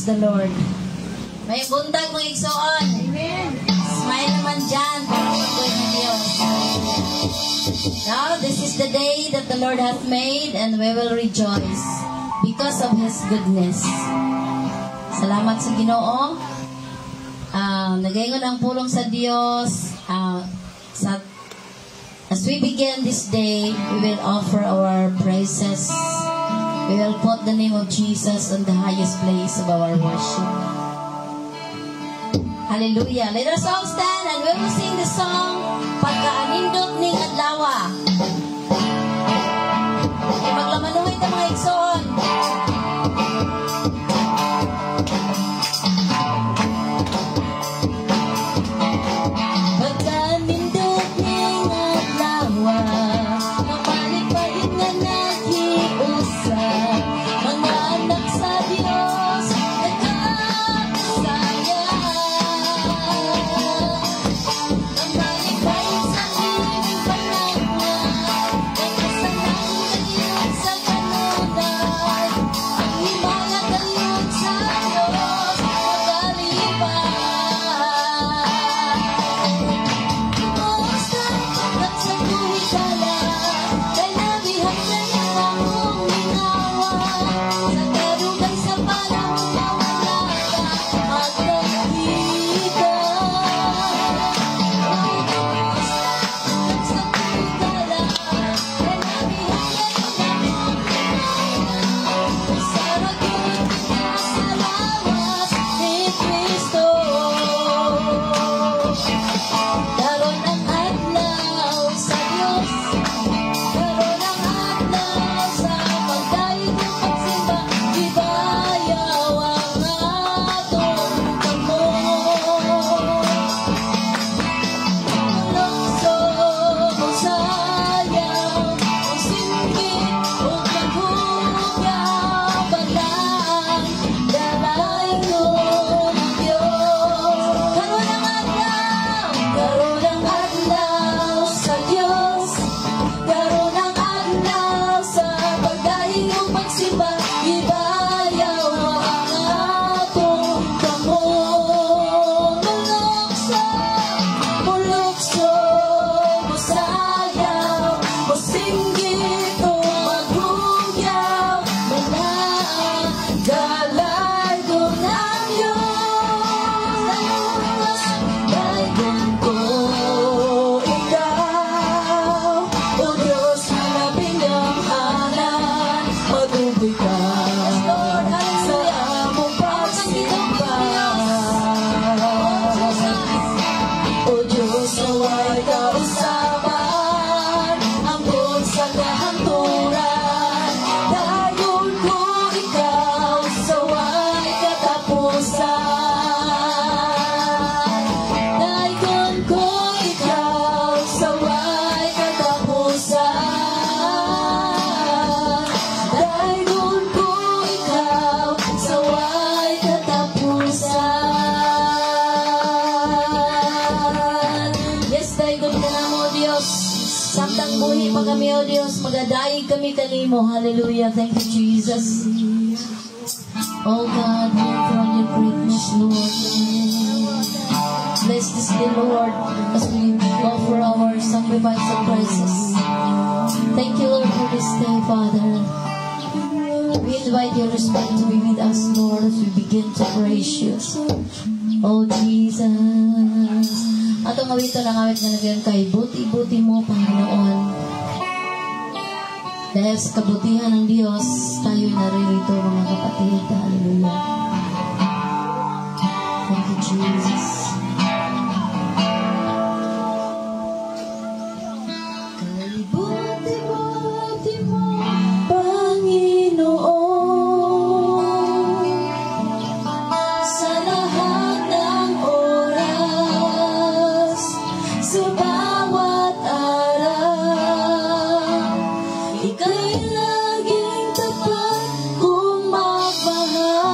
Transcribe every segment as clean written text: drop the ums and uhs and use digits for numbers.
Praise the Lord. May buntag mga igsoon. Amen. Smile naman dyan. Pagkakuloy ng Diyos. Now, this is the day that the Lord hath made, and we will rejoice because of His goodness. Salamat sa Ginoo. Nagaingon ang pulong sa Diyos. As we begin this day, we will offer our praises. We will put the name of Jesus on the highest place of our worship. Hallelujah. Let us all stand and we will sing the song, Pagkaanindot ning Adlawa. Maglamanuhin na mga igsoon. Magadaig kami kanimo. Hallelujah. Thank you, Jesus. Oh God, we enthrone your greatness, Lord. Bless this day, Lord, as we offer our sacrifice of praises. Thank you, Lord, for this day, Father. We invite your Spirit to be with us, Lord, as we begin to praise you. Oh, Jesus. Atong awito ng awit na nagyan kay buti-buti mo, Panginoon. Dahil sa kabutihan ng Diyos, tayo'y naririto, mga kapatid. Hallelujah. Thank you, Jesus. Kay buti-buti mo, Panginoon, sa lahat ng oras, sa bawat araw, ika'y laging tapat kung magmahal.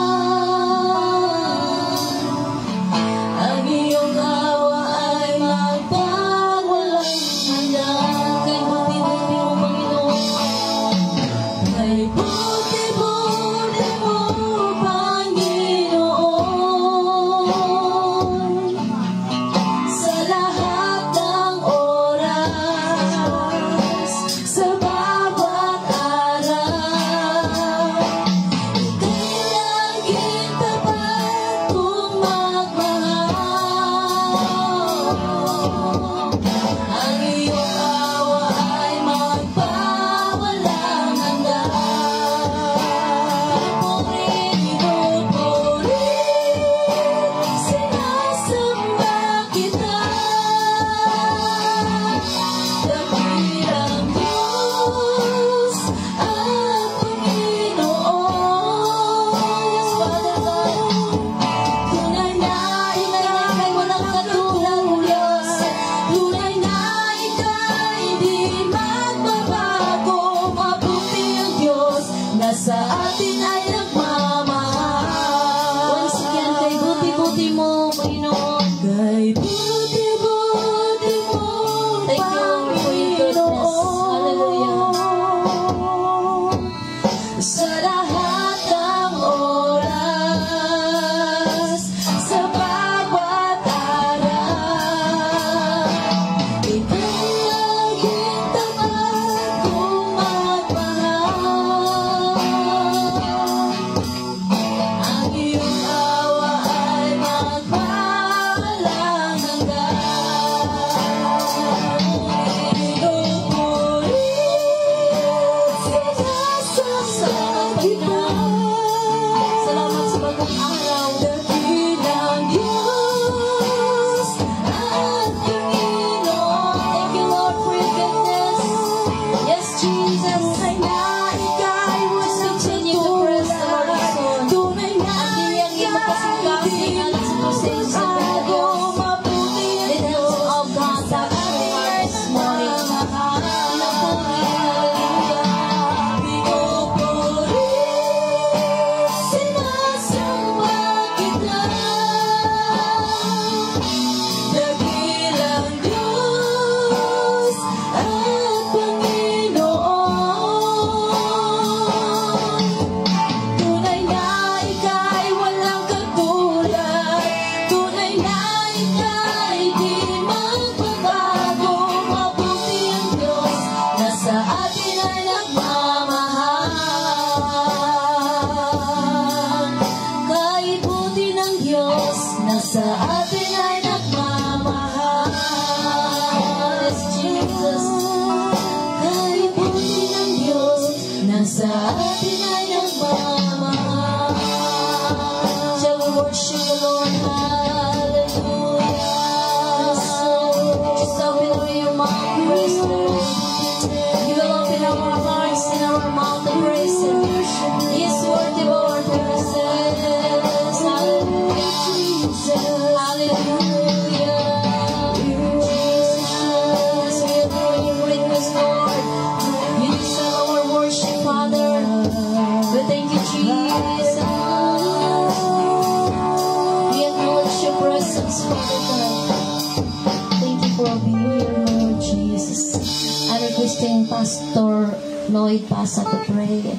requesting Pastor Lloyd Pasa to pray.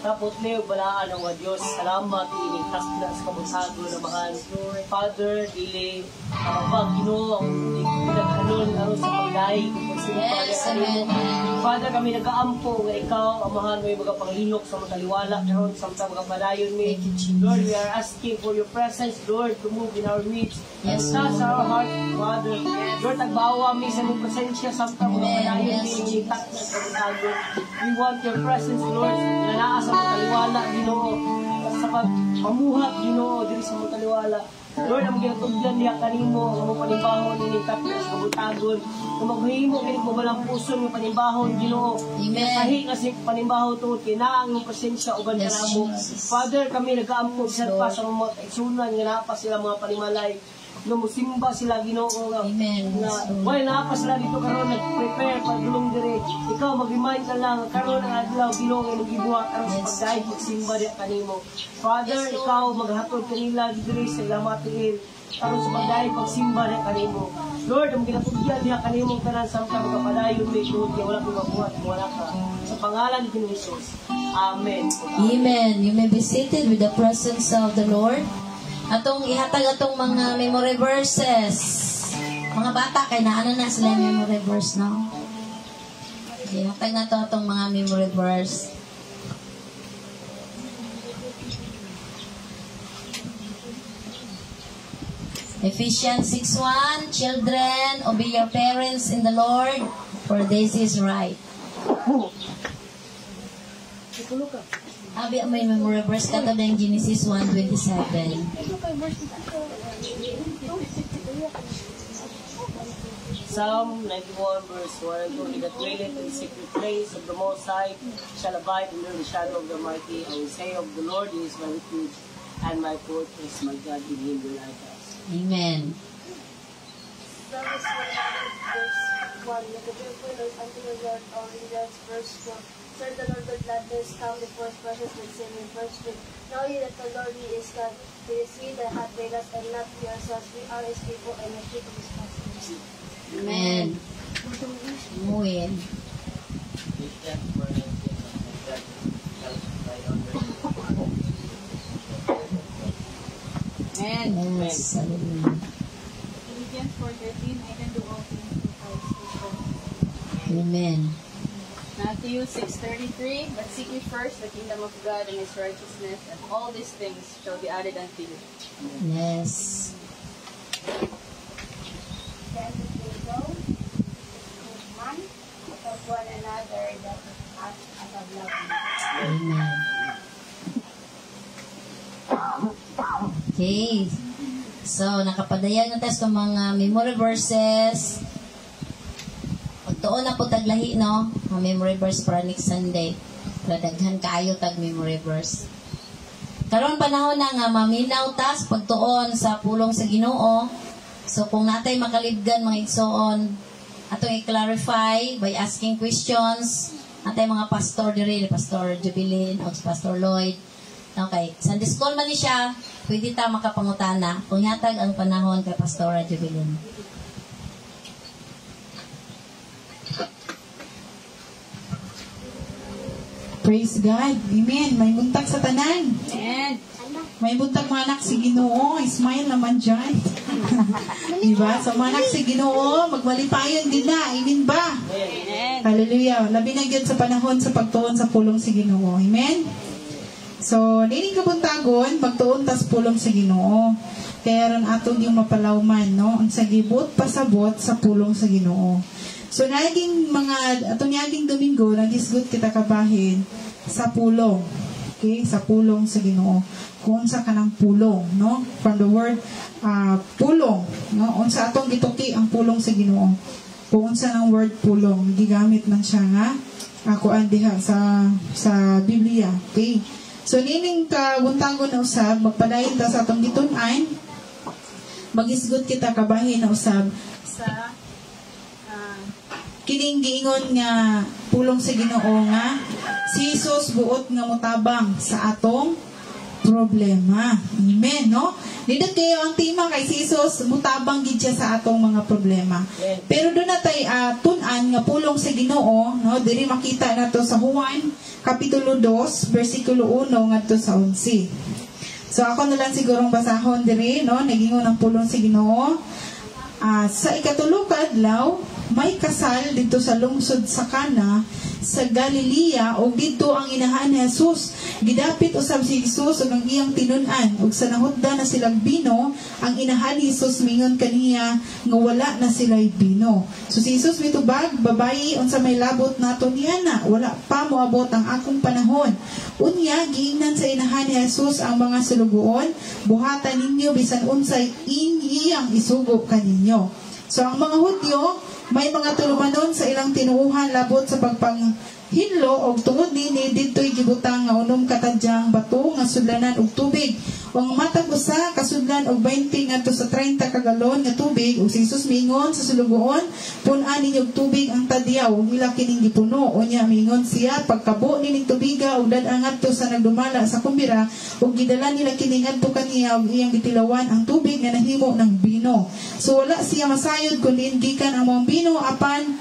Tapos Leo, balaan ang mga Diyos. Salamat, inigtas na sa kabunsago na mahal. Father, dili, pag Ginoo, ang pinaghanon aron sa pagdaig. Yes, amen. Father, kami nag-aampo nga ikaw, ang mahal mo yung mga panglihok sa mga taliwala, karon sa mga padayon mo. Lord, we are asking for your presence, Lord, to move in our midst. Yes, Touch our heart, Father. Lord, tagbawa mi sa mong presensya sa mga padayon mo. Itak na sa kabunsago. We want your presence, Lord, na naa sa mga taliwala, Ginoo. Sa pagpamuhat, Ginoo, diri sa mga taliwala. Lord, ang ginatugyan niya kanimo, ang mga panibahon, initak na sa kabutagon. Kung maghihimo, kinigmabalang puso ng panibahon, Ginoo. Sahi kasi panibahon to, kinaang ng presensya, uban ka namo. Father, kami nag-aampog sa pa sa mga kaigsunan, nga napas sila mga panimalay. Na musimba sila, Ginoo. Amen. Wala napas sila dito karon nag-prepare, pagdulong dire. Ikaw, mag-remind ka lang, karon ang adlaw, Ginoo, nga nag-ibuha karon sa pagdaig, magsimba niya kanimo. Father, ikaw, maghatod kanila, dire sa ilamatiin, karon sa pagdaig, magsimba niya kanimo. Lord, ang ginatugyan niya kanimo tanan sa mga pagpadayon may Lord, wala kang mabuhat, wala ka. Sa pangalan ni Jesus. Amen. Amen. You may be seated with the presence of the Lord. Atong ihatag atong mga memory verses. Mga bata, kay naano na sila memory verse, no? Ihatag na to atong mga memory verse. Ephesians 6:1, children, obey your parents in the Lord, for this is right. Abi may memory verse ka ng Genesis 1:27. Psalm 91 verse 1, He that dwelleth in the secret place of the Most High shall abide under the shadow of the Almighty. I will say of the Lord, He is my refuge and my fortress, my God, in Him will I trust. Amen. Psalms 100 verse 1, Let the joyful noise unto the Lord, all angels, verse 4. Serve the Lord with gladness, come before His presence with singing, verse 3. Know ye that the Lord He is God, He is He that hath made us, and not we ourselves. We are His people, and the sheep of His pasture. Amen. Muy bien. Amen. Yes, hallelujah. Philippians 4:13, I can do all things through Christ who strengthens me. Amen. Matthew 6:33, but seek ye first the kingdom of God and His righteousness, and all these things shall be added unto you. Yes. Then we go with man, of one another, that act as of love. Amen. Okay. So, nakapadayag na tayo sa mga memory verses. Pagtuon na po taglahi, no? Ang memory verse para next Sunday. Daghan kaayo tag memory verse. Karon panahon na nga maminaw tas pagtuon sa pulong sa Ginoo. So, kung natay makalibgan mga igsoon, atong i-clarify by asking questions. Natay mga pastor dire, Pastor Jubilin o Pastor Lloyd. Okay. Sunday school man ni siya, pwede ta makapangutana kung yatag ang panahon kay Pastora Jubilin. Praise God. Amen. May buntag sa tanan. And May buntag mga anak si Ginoo. Smile naman dyan. Diba? So mga anak si Ginoo, magmalipayon din na. Amen ba? Amen. Hallelujah. Labi na yun sa panahon sa pagtuon sa pulong si Ginoo. Amen? So, nining kabuntagon, pagtuon tas pulong si Ginoo. Kaya ron atong yung mapalawman, no? Ang sagibot, pasabot sa pulong sa Ginoo. So, atong naging Domingo, nagisgot kita kabahin sa pulong. Okay? Sa pulong sa Ginoo. Kung sa kanang pulong, no? From the word pulong, no? Unsa atong gituki ang pulong sa Ginoo. Kung unsa ng word pulong, gigamit man siya nga kuan diha sa Biblia. Okay? So, nining kabuntagon na usab, magpadayon ta sa atong gitun-an, magisgot kita kabahin na usab sa kining giingon nga pulong sa Ginoo nga si Jesus buot nga motabang sa atong problema. Amen, no? Dito kayo ang tema kay Jesus, mutabang gid siya sa atong mga problema. Pero doon natay tun-an nga pulong sa Ginoo, no? Diri makita nato sa Juan kapitulo 2 bersikulo 1 ngadto sa 11. So ako na lang sigurong basahon diri, no? Nagingon ang pulong sa Ginoo. Sa ikatulo ka adlaw, may kasal dito sa lungsod sa Cana sa Galilea ug dito ang inahan ni Jesus. Gidapit usab si Jesus ug ang iyang tinun-an ug sa nahutda na silang bino, ang inahan ni Jesus mingon kaniya nga wala na sila'y bino. So si Jesus mitubag, babayi unsa may labot nato niana, wala pa moabot ang akong panahon. Unya giingnan sa inahan ni Jesus ang mga sulugoon, buhatan ninyo bisan unsay iyang isugo kaninyo. So ang mga Hudyo may mga tulumanon sa ilang tinuuhan labot sa pagpanghinlo og tungod nini didtoy gibutang nga unom katadyang bato nga sudlanan og tubig. Ang matag usa kasudlan og 20 ngadto sa 30 ka galon nga tubig ug si Jesus mingon sa sulugoon, pun-an ninyo og tubig ang tadyaw ug ila kining gipuno. Unya mingon siya, pagkabo nining tubiga ug dad-an ngadto sa nagdumala sa kumbira ug gidala nila kini ngadto kaniya ug iyang gitilawan ang tubig nga nahimo ng bino. So wala siya masayod kundi gikan ang mga bino apan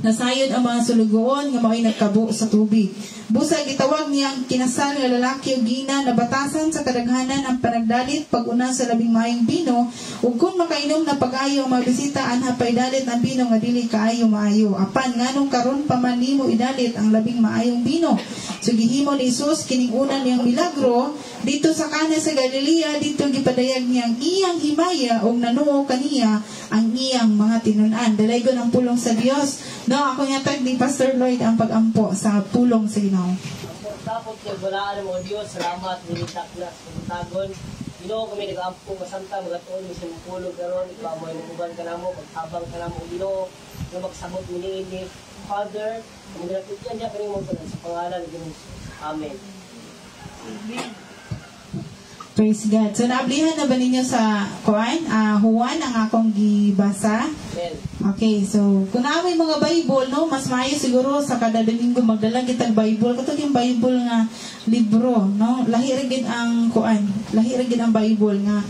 nasayod ang mga sulugoon nga mao'y nagkabo sa tubig. Busa gitawag niyang kinasal nga lalaki ug gina na batasan sa kadaghanan ang panagdalit pag-una sa labing maayong bino ug kung makainom na pag-ayo ang mga bisita anha pa idalit ang bino nga dili kaayo maayo. Apan nganong karon pa man nimo idalit ang labing maayong bino. So gihimo ni Jesus kining una niyang milagro dito sa Cana sa Galilea, dito gipadayag niyang iyang himaya ug nanuo kaniya ang iyang mga tinun-an. Dalaygon ang pulong sa Dios. No, ako yatag ni Pastor Lloyd ang pag-ampo sa pulong sa Ginoo. Tapos nagbalaan ng mga Diyos, salamat, nilitak na sa pagtagon. Ginoo kami nag-aampo masanta, magatuon mo sa pulong karon, ikaw mo inukuban ka na mo, pagtabang ka na mo, Ginoo, na magsabot mo ni Father, kung ginapityan niya kami mo sa pangalan ng Diyos. Amen. Praise God. So, naablihan na ba ninyo sa Juan ang akong gibasa? Okay, so, kung namin mga Bible, no, mas maayo siguro sa kada Domingo magdala kitang Bible. Katong yung Bible nga libro, no? Lahi ra gid ang Juan. Lahi ra gid ang Bible nga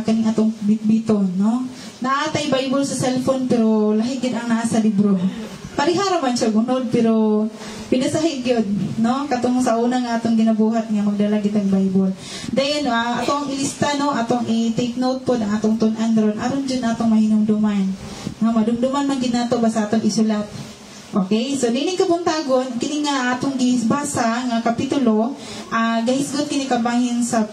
kaning atong bitbiton, no? Naatay Bible sa cellphone pero lahi gid ang naa sa libro. Parihara man siya gunod pero pinasahig yun, no? Katong sa una nga atong ginabuhat nga magdala kitang Bible. Dayon atong ilista, no? Atong i-take note po ang atong tun-an ron. Aron jud atong mahinumduman. No, madumduman man gid nato basta atong isulat. Okay? So dining kabuntagon kini nga atong gibasa nga kapitulo, gahisgot kini kabahin sa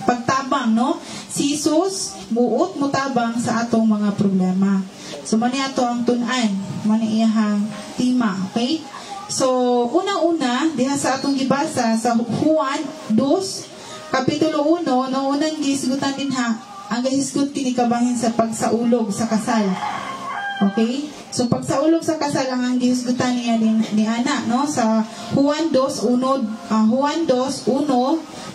pagtabang, no? Si Jesus muot mutabang sa atong mga problema. So mani ato ang tun-an, mani iyang tema, okay? So unang-una diha sa atong gibasa sa Juan 2 kapitulo 1, no unang gisgutan din ang gahisgot kini kabahin sa pagsaulog sa kasal. Okay? So pagsaulog sa kasal ang gihisgutan niya ni Ana, no, sa Juan 2:1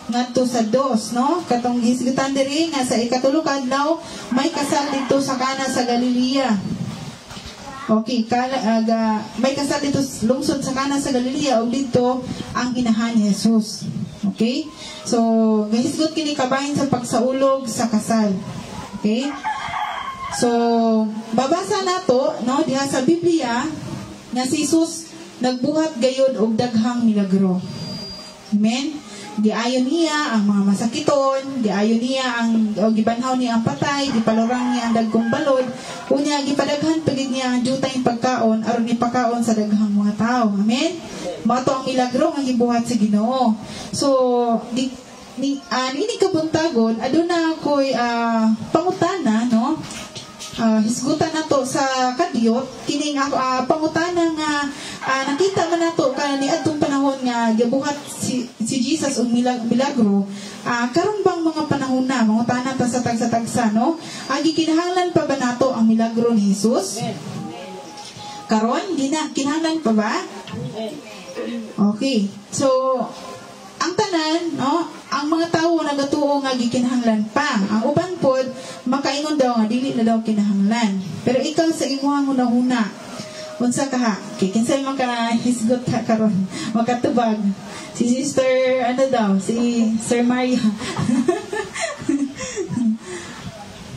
ngadto sa 2, no? Katong gisgutan diri nga sa ikatulo ka adlaw may kasal dito sa Cana sa Galilea. Okay, may kasal dito lungsod sa Cana sa Galilea ug dito ang inahan ni Jesus. Okay? So, gahisgot kini kabahin sa pagsaulog sa kasal. Okay? So, babasa nato, no, diha sa Biblia nga si Jesus nagbuhat gayud og daghang milagro. Amen. Giayon niya ang mga masakiton, giayon niya ang gibanhaw niya ang patay, gipalurang niya ang dagkong balod, unya gipadaghan pagid niya ang jutay pagkaon aron ipakaon sa daghang mga tao. Amen. Mao to ang milagro nga gibuhat sa Ginoo. So, nini kabuntagon aduna koy pangutana, no? Hisgutan nato sa kadiyot kining pangutana nga nakita man nato kani adtong panahon nga gibuhat si Jesus og milagro. Karon bang mga panahon na mangutana ta sa tagsa-tagsa, no? Gikinahanglan pa ba nato ang milagro ni Jesus? Karon kinahanglan pa ba? Okay. So ang tanan, no, ang mga tawo nagatuo nga gikinahanglan pa. Ang uban pod makaingon daw nga dili na daw kinahanglan. Pero ikaw sa imuhang hunahuna, unsa ka ha? Kinsay man ka hisgot ka karon? Makatubag. Si Sister si Sir Maria.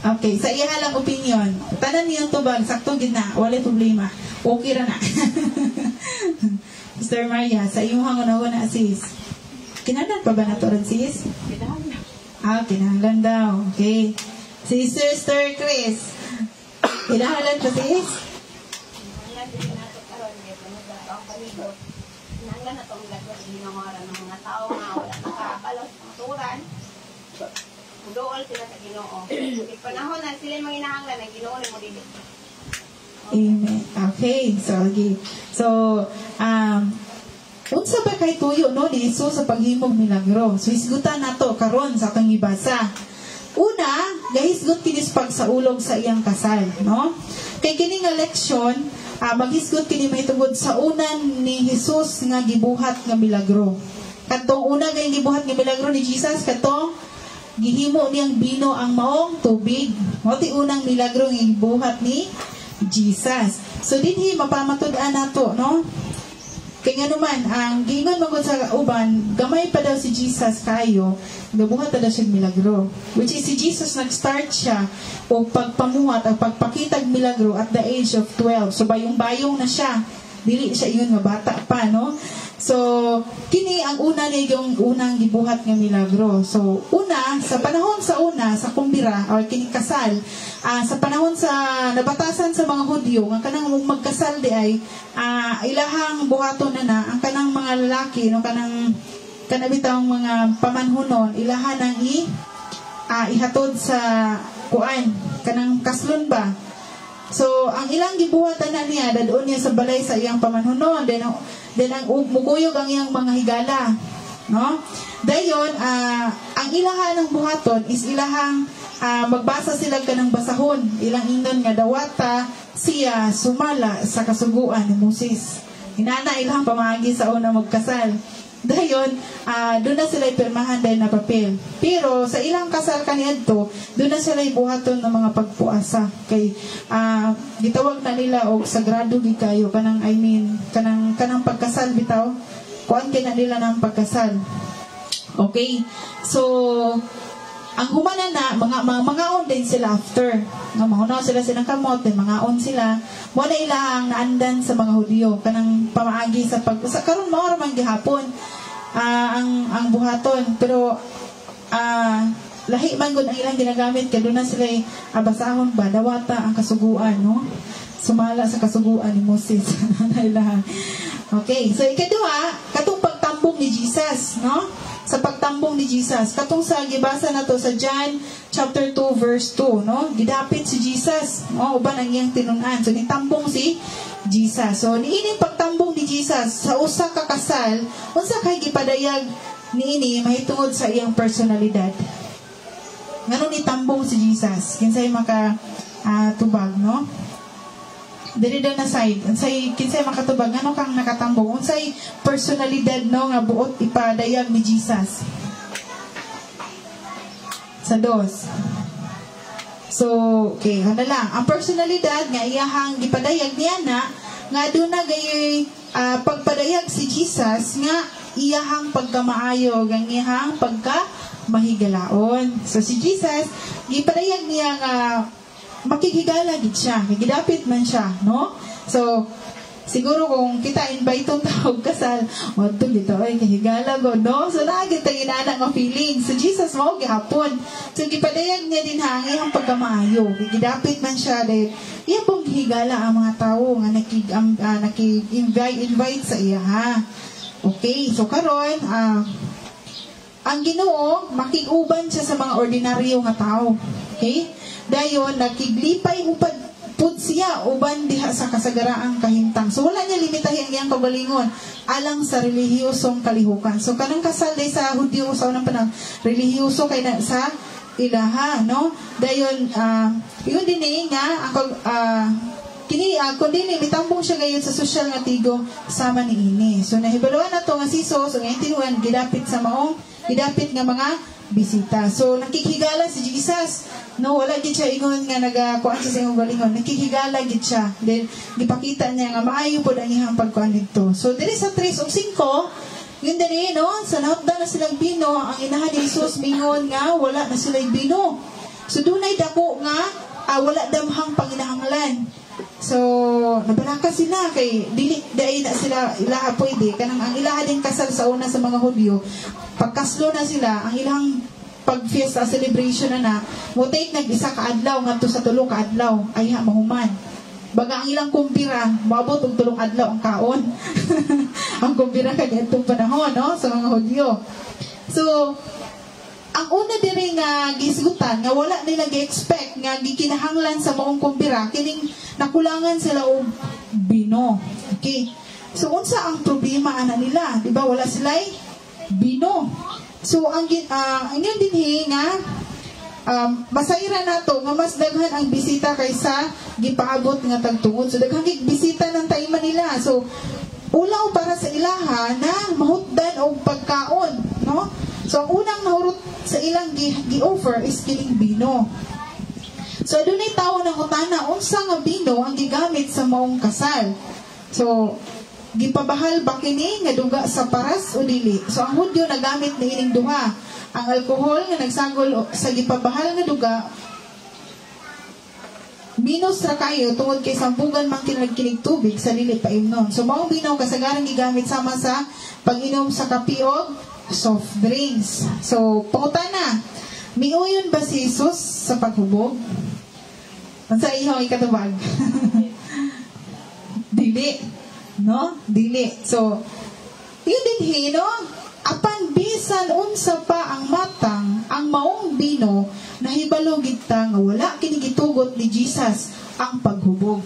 Okay, sa iya lang opinion. Tanan niyang tubag, sakto gid na, wala problema. Okay ra na. Sister Maria, sa iyong hangon-hangon na sis. Kinahanglan pa ba na to ron sis? Kinahanglan daw. Okay. Si Sister Chris. Kinahanglan pa sis? Nanglan na itong gagawin ginawara ng mga tao nga wala nakakalaw sa maturan. Mudool sila sa Ginoo. Panahon na sila yung mga inahanglan na Ginoo ni mo dili. Amen. Okay. So, unsa ba kay tuyo no ni Jesus sa paghimog milagro? So, isgutan nato karon sa atong gibasa. Una, gahisgot kinis pagsaulog sa iyang kasal, no? Kay kini nga leksyon, maghisgot kini mahitungod sa unan ni Jesus nga gibuhat nga milagro. Katong una nga gibuhat nga milagro ni Jesus, katong gihimo niyang bino ang maong tubig. Mao ti unang milagro nga gibuhat ni Jesus. So dinhi mapamatud-an nato, no? Kaya nga naman, ang gingon magod sa uban, gamay pa daw si Jesus kayo, gabuhat na daw siya milagro. Which is si Jesus nag-start siya o pagpamuhat o pagpakitag milagro at the age of 12. So bayong-bayong na siya. Dili siya yun nga bata pa, no? So, kini ang una niya yung unang gibuhat nga milagro. So, una, sa panahon sa kumbira, or kini kasal, sa panahon sa nabatasan sa mga Hudyo, ang kanang magkasal di ay, ilahang buhaton na ang kanang mga lalaki, no, kanabitang mga pamanhunon, ilahan ang ihatod sa kuan, kanang kaslon ba? So, ang ilang gibuhatan na niya, dadoon niya sa balay sa iyang pamanhunon, then ang mukuyog ang iyang mga higala. No? Dayon, ang ilahan ng buhaton is ilahang magbasa sila ka ng basahon. Ilang inon nga dawata siya sumala sa kasuguan ni Moses. Inana ilahang pamagi sa una magkasal. Dayon, doon na sila ipirmahan dahil na papel. Pero sa ilang kasal kaniadto, doon na sila ibuhaton ng mga pagpuasa. Kay gitawag na nila og sagrado gi kayo kanang kanang pagkasal bitaw. Kuan kay na nila ng pagkasal. Okay? So ang humana na mga din sila after. No, mahunaw sila silang kamot, then mga sila. Mo na ilang naandan sa mga Hudyo kanang pamaagi sa karon mao ra man gihapon ang buhaton, pero lahi man gud ang ilang ginagamit kay doon na sila basahon ba dawata ang kasuguan, no? Sumala sa kasuguan ni Moses. Okay, so ikaduha katong pagtambong ni Jesus, no? Sa pagtambong ni Jesus. Katong sa gibasa na to sa John chapter 2 verse 2, no? Gidapit si Jesus, no? Uban ang iyang tinunan. So nitambong si Jesus. So niining pagtambong ni Jesus sa usa ka kasal, unsa kay gipadayag niini mahitungod sa iyang personalidad. Ngano nitambong si Jesus? Kinsay maka tubag, no? Diri na side, unsay kinsay makatubag ngano kang nakatambong, unsay personalidad no nga buot ipadayag ni Jesus sa dos. So okay, handa lang ang personalidad nga iyahang gipadayag niya na nga aduna gay pagpadayag si Jesus nga iyahang pagkamaayo ang iyahang pagkamahigalaon. So si Jesus gipadayag niya nga makikigala gid siya, gidapit man siya, no? So siguro kung kita invite tong tawag kasal, wadto dito ay kahigala go, no? So naagit ang inana nga feeling. So Jesus mao gihapon. So gipadayag niya din ang pagkamaayo, gidapit man siya dahil iya pong higala ang mga tao nga naki-invite sa iya, ha? Okay, so karon ang Ginoo makig-uban siya sa mga ordinaryo nga tao. Okay? Dayon nakiglipay upad pud siya uban diha sa kasagaraang kahimtang. So wala niya limitahin ang iyang kagalingon alang sa relihiyosong kalihukan. So kanang kasal day sa Hudyo sa unang panahon, relihiyoso kay na sa ilaha, no? Dayon yun din nga kini kundi mitambong siya gayon sa social nga tigom sama niini. So nahibaluan nato nga si Jesus ang tinuan gidapit sa maong gidapit nga mga bisita. So nakikigala si Jesus. No, wala gid siya ingon nga nagakuan sa imong galingon. Nakikigala gid siya. Then gipakita niya nga maayo pud ang iyang pagkuan didto. So diri sa 3 ug 5, yun diri no, sa nahutdan na silang bino, ang inahan ni Jesus mingon nga wala na silang bino. So dunay dako nga wala damhang panginahanglan. So nabalaka sila kay dili dai na sila ilaha pwede kanang ang ilaha din kasal sa una sa mga Hudyo. Pagkaslo na sila, ang ilang pag-fiesta celebration na mo take nag-isa ka adlaw ngadto sa 3 ka adlaw ay mahuman. Baga ang ilang kumpira, maabot og 3 adlaw ang kaon. Ang kumpira kaniadtong panahon, no, sa mga Hudyo. So, ang una diri nga gisgutan nga wala nila gi-expect nga gikinahanglan sa maong kumpira kining nakulangan sila og bino. Okay. So unsa ang problema ana nila? Di ba wala sila'y bino. So ang ingon dinhi nga masayra nato nga mas daghan ang bisita kaysa gipaabot nga tagtungod. So daghang bisita ng taiman nila. So ulaw para sa ilaha na mahutdan og pagkaon, no? So ang unang nahurot sa ilang gi-offer is kining bino. So adunay tawo nang utana unsa nga bino ang gigamit sa maong kasal. So gipabahal ba kini nga duga sa paras o dili? So ang Hudyo nagamit na ining duha. Ang alcohol nga nagsagol sa gipabahal nga duga minus ra kayo tungod kay sambugan man kinig tubig sa dili pa imnon. So maong bino kasagaran gigamit sama sa pag-inom sa kape o soft drinks. So pangutana, miuyon ba si Jesus sa paghubog? Unsa ihaw ikatubag? Dili. No? Dili. So, yun din no? Apan bisan unsa pa ang matang, ang maong bino, nahibalo kita nga wala kinigitugot ni Jesus ang paghubog.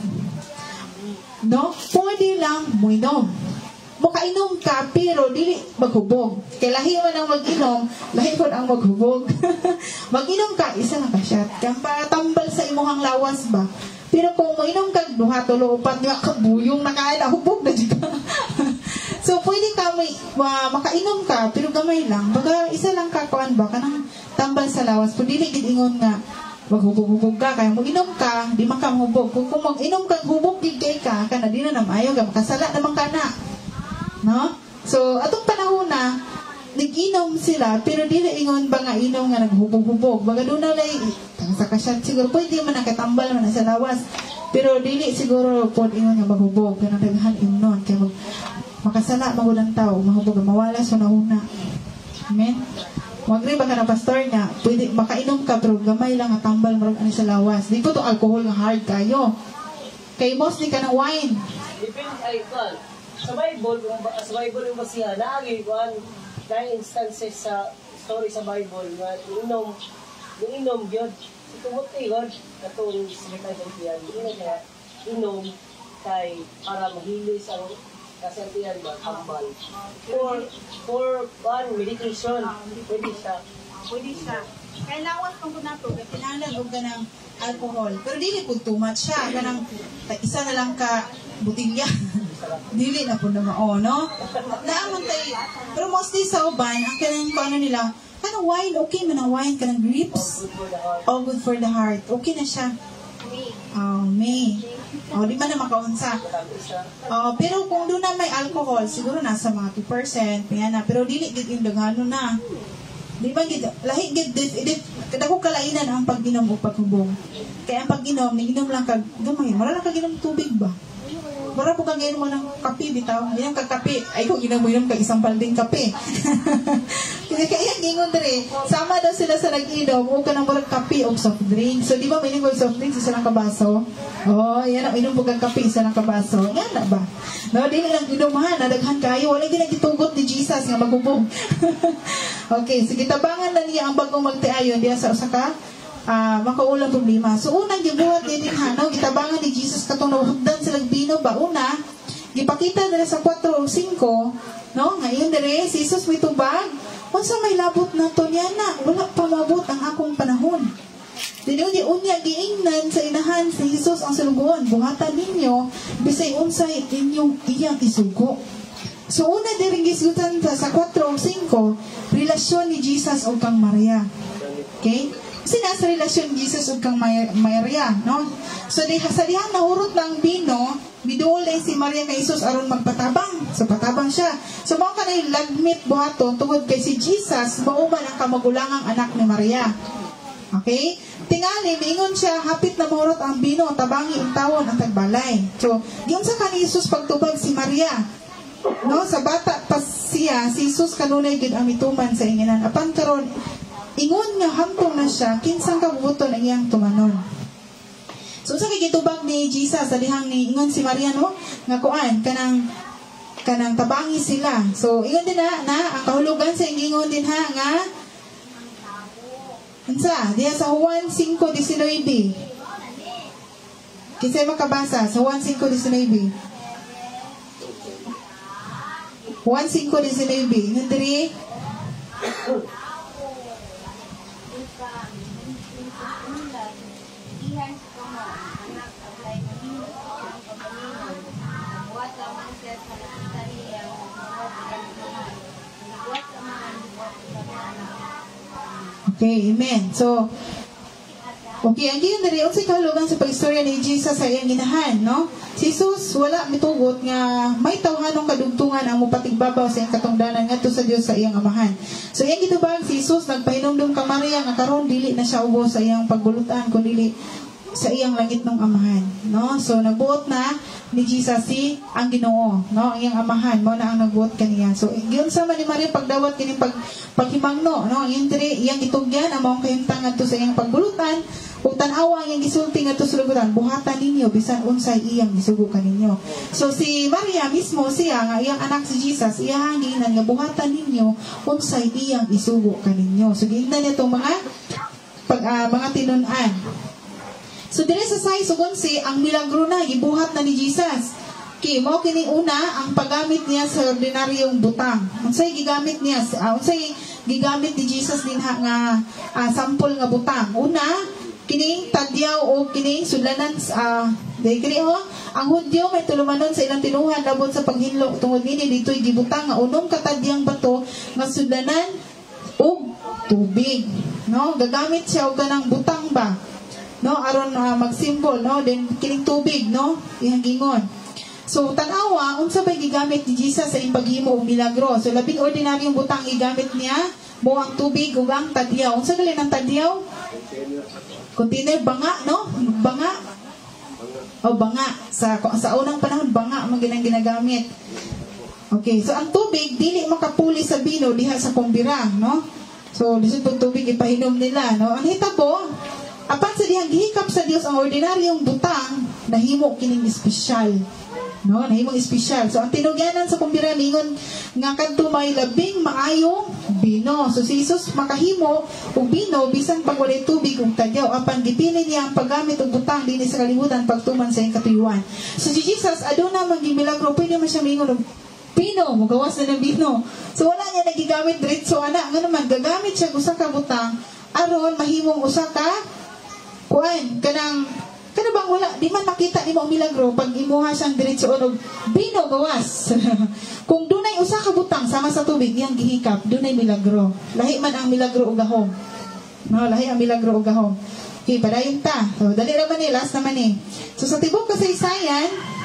No? Pwede lang mo inom. Makainom ka, pero dili maghubog. Kaya lahi man ang mag-inom, lahi po ang maghubog. Mag-inom ka, isa lang ka shot. Kaya patambal sa imuhang lawas ba? Pero kung mainom ka, 2, 3, 4, nga kabuyong na kaya nahubog na dito. So, pwede ka makainom ka, pero gamay lang. Baga, isa lang ka, kuan ba? Kanang tambal sa lawas. Kung dili ingon nga, maghubog-hubog ka. Kaya mag-inom ka, di makamhubog. Kung mag-inom ka, hubog gigay ka, kana di na namayo ka, makasala naman ka na. No? So, atong panahon na, nag-inom sila, pero dili ingon ba nga inom nga naghubog-hubog. Baga doon na lay, sa kasyat, siguro pwede man nakatambal man na sa lawas. Pero dili siguro po ingon nga maghubog. Kaya nagdaghan imnon. Kaya makasala, magulang tao, mahubog, mawala sa nauna. Amen? Magri ba ka na pastor nga, pwede, makainom ka, pero gamay lang atambal marag ano sa lawas. Di po to alcohol nga hard kayo. Kay mostly ka ng wine. Depende ay kan. Sa Bible yung basihan, naagi kuan na instances sa story sa Bible nga inom gyud. Tungod kay God katong salita sa tiyan. Ina kaya inom kay para mahilis ang kasertihan ba tambal. For one meditation pwede siya. Kaya lawas kung po nato, kailangan og ganang alcohol. Pero dili po too much siya. Ganang isa na lang ka butilya. Dili na po na no? Naaman tayo. Pero mostly sa uban, ang kanang paano nila, kanang wine, okay man ang wine, kanang grapes. All good for the heart. Okay na siya. May. Di man na makaunsa. Pero kung doon na may alcohol, siguro nasa mga 2%. Pero dili gid indagano na. Di ba gid lahi gid kadako kalainan ang pag-inom o paghubog. Kaya ang pag-inom, niinom lang kag gamay. Wala lang kag inom tubig ba? Wala po kang inom ng kape bitaw. Inom kag kape. Ay kung inom kag isang balding kape. Kaya gingon dere, sama daw sila sa nag-inom o kanang murag kape o soft drink. So di ba may inom soft drink isa lang ka baso? Yan ang inom po kag kape isa lang ka baso. Yan na ba? No, dili lang inumahan, nadaghan kayo. Wala din gitugot ni Jesus nga maghubog. Okay, sige tabangan na niya ang bagong magtiayon diya sa usa ka makaulang problema. So unang gibuhat din no, gitabangan ni Jesus katong nawagdan sila bino ba una, gipakita nila sa 4 o 5, no? Ngayon dire si Jesus may tubag. Unsa may labot nato niya na? Wala pa mabot ang akong panahon. Dinudi unya giingnan sa inahan si Jesus ang sulugon. Buhatan ninyo bisay unsay inyong iyang isugo. So una diring gisgutan sa 4 o 5, relasyon ni Jesus ug kang Maria. Okay? Kasi nasa relasyon ni Jesus ug kang Maria, no? So sa diha nahurot ng bino, midulay si Maria kay Jesus aron magpatabang. So patabang siya. So mao kanay lagmit buhaton tungod kay si Jesus mauban ang kamagulangang anak ni Maria. Okay? tingali miingon siya hapit na mahurot ang bino tabangi ang tawon ang tagbalay. So giun sa kan Jesus pagtubag si Maria, no, sa bata pa siya si Jesus kanunay gid ang mituman sa inginan. Apan karon ingon nga hangtong na siya kinsang kabuton ang iyang tumanon. So sa gitubag ni Jesus sa dihang ni ingon si Maria, no, nga kuan kanang tabangi sila. So ingon din na ang kahulugan sa ingon din ha nga unsa diya sa Juan 5:19. Kisay makabasa sa Juan 5:19. Juan 5:19. Nandiri okay, amen. So, okay, ang giyon diri unsay kahulugan sa pagistorya ni Jesus sa iyang ginahan, no? Si Jesus wala mitugot nga may tawhanong kadugtungan ang mupatigbabaw sa iyang katungdanan ngadto sa Dios sa iyang amahan. So, iyang gitubag si Jesus nagpahinumdum kang Maria nga karon dili na siya ubos sa iyang pagbulutan kundi sa iyang langit ng amahan, no? So nagbuot na ni Jesus si ang Ginoo, no? Ang iyang amahan mo na ang nagbuot kaniya. So giyon sa man ni Maria pagdawat kini paghimangno, no? Ang iyang gitugyan ang maong kahimtang ngadto sa iyang pagbulutan ug tan-awa ang iyang gisulti ngadto sa lubutan, buhatan ninyo bisan unsay iyang gisugo kaninyo. So si Maria mismo siya nga iyang anak si Jesus, iyang giingnan nga buhatan ninyo unsay iyang isugo kaninyo. So giingnan nitong mga tinun-an. So dire sa 6:11 ang milagro na gibuhat na ni Jesus. Mo kini una ang paggamit niya sa ordinaryong butang. Unsay gigamit niya? Unsay gigamit ni Jesus din nga sample nga butang. Una, kining tadyaw o kining sudlanan dayri ang Hudyo may tulumanon sa ilang tinuhan labot sa paghinlo tungod ini ditoy gibutang nga unom ka tadyang bato nga sudlanan og tubig, no? Gagamit siya og kanang butang ba, no, aron mag-symbol, no, then kining tubig, no, ihang gingon. So tan-awa unsa bay gigamit ni Jesus sa impaghimo og milagro. So labing ordinaryong butang gigamit niya, mo ang tubig ug ang tadyaw. Unsa gali ng tadyaw? Container banga, no? Banga. O banga sa unang panahon banga man ginagamit. Okay, so ang tubig dili makapuli sa bino diha sa kumbira, no? So lisod pag tubig ipahinom nila, no? Ang hitabo apan sa dihang gihikap sa Dios ang ordinaryong butang nahimo kining espesyal, no? Nahimong espesyal. So ang tinugyanan sa kumbira mingon nga kadto may labing maayong bino. So si Jesus makahimo og bino bisan pag walay tubig ug tadyaw apan gipili niya ang paggamit og butang dinhi sa kalibutan pagtuman sa iyang katuyuan. So si Jesus aduna man gimilagro pwede man siya mingon og bino, mugawas na ng bino. So wala niya nagigamit diretso ana nga naman gagamit siya usa ka butang aron mahimong usa ka kuan kanang bang wala di man makita nimo ang milagro pag imuha siyang diretso og bino gawas. Kung dunay usa ka butang sama sa tubig iyang gihikap dunay milagro. Lahi man ang milagro og gahom, no, lahi ang milagro og gahom. Okay, padayon ta. So dali ra man ni last naman ni. So sa tibok kasaysayan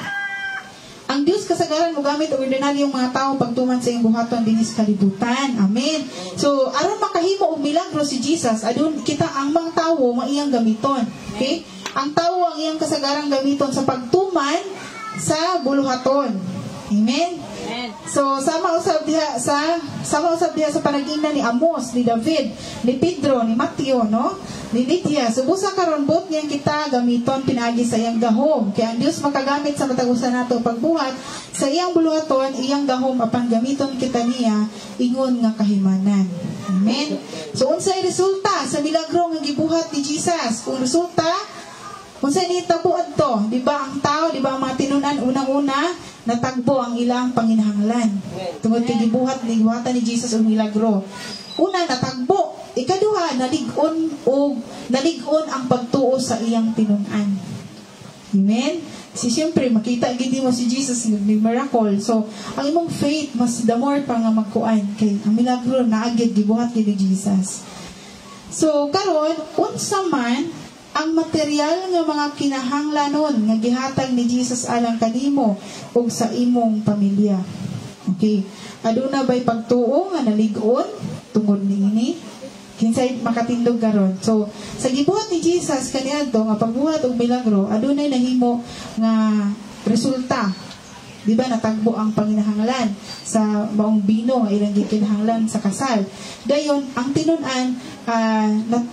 ang Diyos kasagaran mo gamit og ordinaryong mga tao pagtuman sa iyang buhaton dinhi sa kalibutan. Amen. So aron makahimo og milagro si Jesus, adun kita ang mga tao maiyang gamiton. Okay? Ang tao ang iyang kasagarang gamiton sa pagtuman sa buluhaton. Amen. So sama usab diha sa panagingnan ni Amos, ni David, ni Pedro, ni Mateo, no? Ni Lydia. So busa karon bot niyang kita gamiton pinaagi sa iyang gahom. Kaya ang Dios makagamit sa matagusan nato pagbuhat sa iyang buluhaton, iyang gahom apan gamiton kita niya ingon nga kahimanan. Amen. So unsay resulta sa milagro nga gibuhat ni Jesus? Kung resulta unsay nitabuad to? Di ba ang tao, di ba ang mga tinunan unang-una natagbo ang ilang panginahanglan. Tungod kay gibuhatan ni Jesus og milagro. Una natagbo, ikaduha naligon ang pagtuo sa iyang tinunan. Amen. Siyempre makita gid mo si Jesus ni miracle. So ang imong faith mas the more pa nga magkuan kay ang milagro naagid gibuhat ni Jesus. So karon unsa man ang material nga mga kinahanglanon nga gihatag ni Jesus alang kanimo ug sa imong pamilya. Okay. Aduna bay pagtuo nga naligon tungod niini? kinsay makatindog karon. So sa gibuhat ni Jesus kaniadto nga pagbuhat og milagro adunay nahimo nga resulta. Di ba natagbo ang panginahanglan sa maong bino nga ilang gikinahanglan sa kasal. Dayon ang tinun-an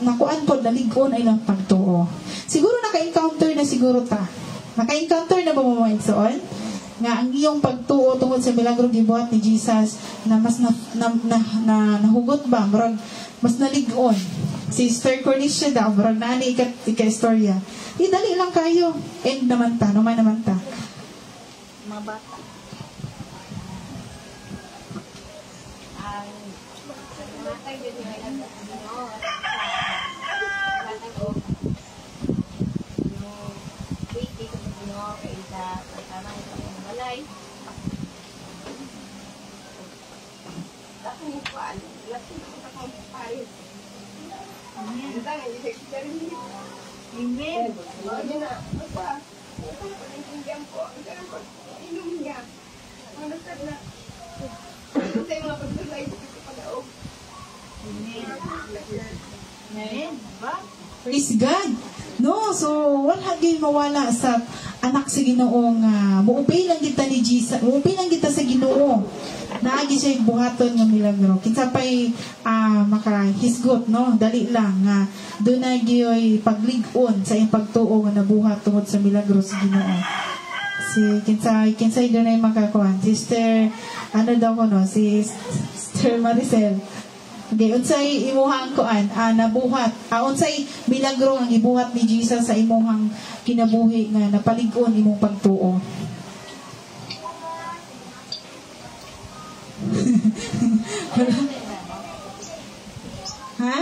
nakuan pod nalig-on ay lang pagtuo. Siguro naka-encounter na siguro ta. Naka-encounter na ba mo igsoon? Nga ang iyong pagtuo tungod sa milagro gibuhat ni Jesus na mas nahugot ba murag mas nalig-on. Si Sister Cornicia daw murag nani ika-istorya. Di dali lang kayo. And naman ta, naman ta. Mga bata. Ang matay yun yung ilang Ginoo. Matay ko. Yung wiki ko sa Ginoo kaya sa pagtanang ito ng balay. Tapos yung kuwan, lasin ko sa kong paris. Amen. Amen. Amen na. Basta. Pag-intindihan po. Inom niya. Ang nasad na. Ito sa mga pagdalay sa pag-aog. Amen. Amen. Ba? Praise God. No, so wala gyud mawala sa anak sa Ginoo nga muupay lang kita ni Jesus, muupay lang kita sa Ginoo. Naagi siya buhaton nga milagro. Kinsa pay makahisgot no, dali lang nga dunay gyoy paglig-on sa iyang pagtuo nga nabuhat tungod sa milagro sa Ginoo. Si kinsay dunay makakuan. Sister ano daw ko no, si Sister Maricel. Okay, unsay imuhang kuan nabuhat. Unsay milagro ang ibuhat ni Jesus sa imuhang kinabuhi nga napalig-on imong pagtuo. Ha?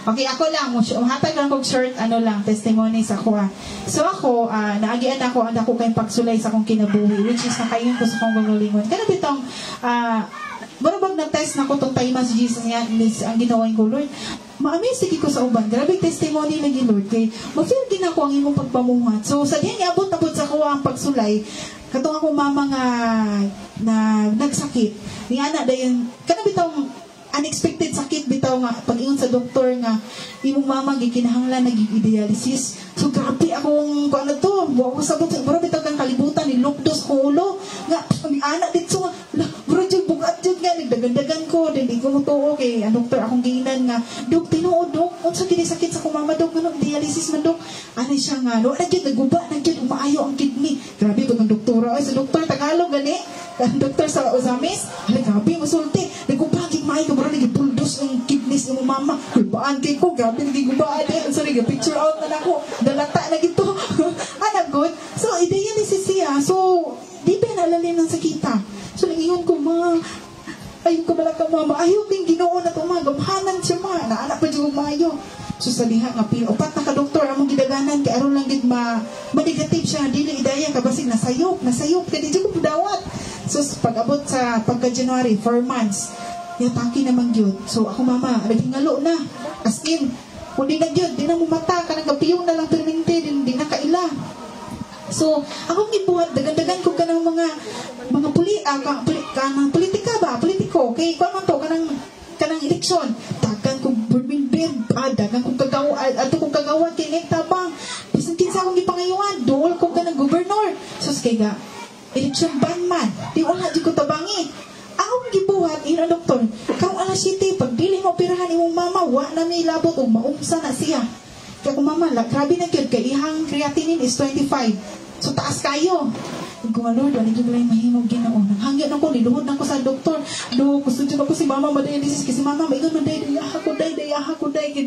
Okay, ako lang. Hatag lang kong short, testimony sa ako. So ako, naagian ako, ang ako kayong pagsulay sa akong kinabuhi, which is nakayon ko sa akong gagalingon. Kaya bitong, marabag na test na ko itong taimas Jesus nga, ang ginawain ko, Lord. Ma-amaze ko sa uban. Grabe testimony lagi, Lord. Kaya, ma-feel din ako ang imong pagpamuhat. So, sa diyan, iabot na po sa ako ang pagsulay. Katong akong mama nga, na nagsakit. Ni anak dayon, kana bitong, unexpected sakit bitaw nga pag-ingon sa doktor nga imong mama gikinahanglan nag-dialysis. So grabe akong kuan to, wa ko sabot bro bitaw kang kalibutan ni lupdos ko ulo nga ang anak dito bro jud bugat jud nga nagdagan ko dili ko mutuo kay ang doktor akong giinan nga dok tinuod dok unsa gid sakit sa akong mama dok ngano dialysis man dok ani siya nga no na jud naguba na jud umaayo ang kidney. Grabe pag ang doktora ay sa doktor Tagalog gani ang doktor sa Ozamis ay grabe masulti nagubagi maayo bro nagipuldos ang kidneys ng mama baan kay ko grabe nagiguba ade sorry picture out na nako dalata na gito anak good so i-dialysis siya so di pa nalalim ng sakita so nangingon ko ma ayun ko malaka mama ayaw kong Ginoo na tumagamhanan siya ma naanak pa dyan maayo so sa diha nga pil upat na ka doktor among gidaganan kay aron lang gid ma-negative siya dili idaya ka basig nasayop ka di ko dawat so pag-abot sa pagka-January 4 months yataki naman yun. So, ako mama, naghingalo na. As in, kung di na yun, di na mumata, kanang gapiyong na lang permente, di na kaila. So, akong ibuhat, dagan-dagan ko kanang mga politika ba? Politiko. Kay, kung to, kanang eleksyon. Dagan kong burminbin, dagan kong kagawa, ato kong kagawa, kay tabang. Bisan kinsa akong ipangayuan, dool ko kanang gobernador. So, kaya eleksyon ban man. Di wala, di ko tabangi. Akong gibuhat, ina doktor, kung alas 7, pag dili mo operahan imong mama, wa na may labot o maumsa na siya. Kaya kung mama, grabe na yun, kaya ihang creatinine is 25. So, taas kayo. Kung Lord, wala yung lang mahimog Ginoo. Nanghangyan ako, niluhod na ako sa doktor. Gusto dyan ako si mama madialysis, kasi mama, maigon man dayaha ko, kaya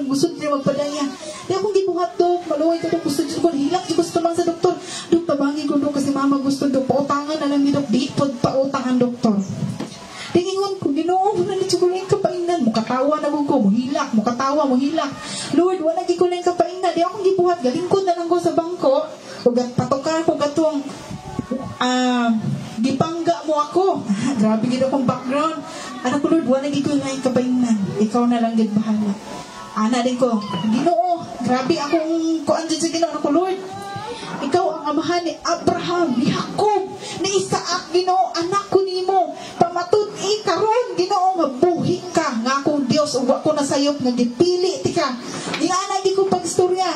gusto dyan magpadaya. Di akong gibuhat, Dok, maluway ko, gusto dyan ko, hilak dyan ko sa tabang sa doktor. Dok, tabangin ko, Dok, kasi mama gusto, Dok, pautangan na lang ni Dok, di po pautangan, doktor. Tingingon ko, Ginoo, wala na dyan ko lang kapainan. Mukatawa na ko, mukatawa, muhilak. Lord, wala dyan ko lang kapainan. Di akong gibuhat, galingkod na lang ko sa bangko. Patukar ko gatong gipangga mo ako. Grabe gid akong background. Anak ko, Lord, wala gid ko lang kabaingnan. Ikaw na lang gid bahala. Ana din ko, Ginoo, grabe akong kuan dyan sa Ginoo. Anak ko, Lord, ikaw ang amahan ni Abraham, ni Jacob, ni Isaac, Ginoo, anak ko nimo. Pamatud karon Ginoo nga buhi ka nga akong Dios ug wa ko nasayop nga gipili tika. Dinana di ko pagstorya.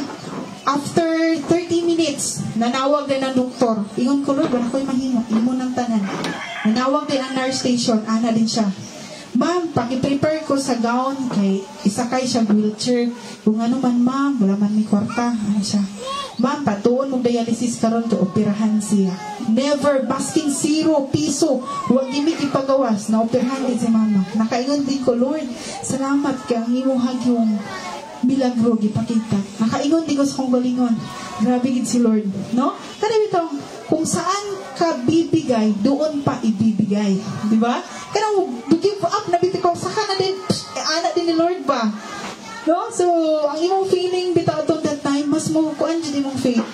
After 30 minutes, nanawag din ang doktor. Ingon ko, Lord, wala ko'y mahimo. Imo ng tanan. Nanawag din ang nurse station. Ana din siya. Ma'am, paki-prepare ko sa gown kay isakay siya wheelchair. Kung ano man, ma'am, wala man may kwarta. Ano siya? Ma'am, patuon mong dialysis karon to operahan siya. Never, basking 0 piso. Huwag gimik ipagawas. Na operahan din si mama. Nakaingon din ko, Lord, salamat kay ang imuhag yung milagro gipakita. Nakaingon di ko sa kong galingon. Grabe gid si Lord, no? Kada bitong kung saan ka bibigay, doon pa ibibigay, di ba? Kanang give up na bitiko saka na din anak din ni Lord ba? No? So, ang imong feeling bitaw atong that time mas mo kuan jud imong faith.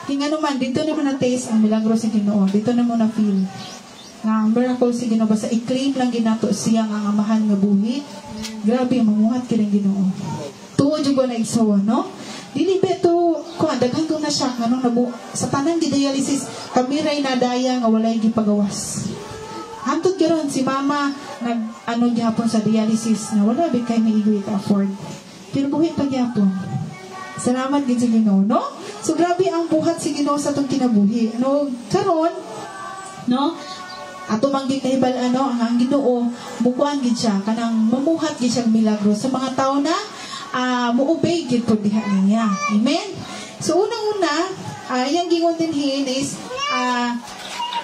King ano man dito na mo na taste ang milagro sa Ginoo. Dito na mo na feel. Nga miracle si Ginoo basta i-claim lang ginato siyang ang amahan nga buhi. Grabe mamuhat kining Ginoo. Tuod yung na igsawa, no? Dili beto, kung daghan ko na siya, anong nabu, sa tanang dialysis, kamiray na daya nga walay gipagawas. Hantod karon si mama, gihapon sa dialysis, na wala ba kayo may igoy afford. Pero buhi pa gihapon. Salamat din sa Ginoo, no? So grabe ang buhat si Ginoo sa itong kinabuhi. No? Karon, no? Ato mangging kahibal ang Ginoo, bukuan gid siya, kanang mamuhat gid siyang milagro sa mga tao na muobey gid po diha niya. Amen? So, unang-una, yung gingon din is,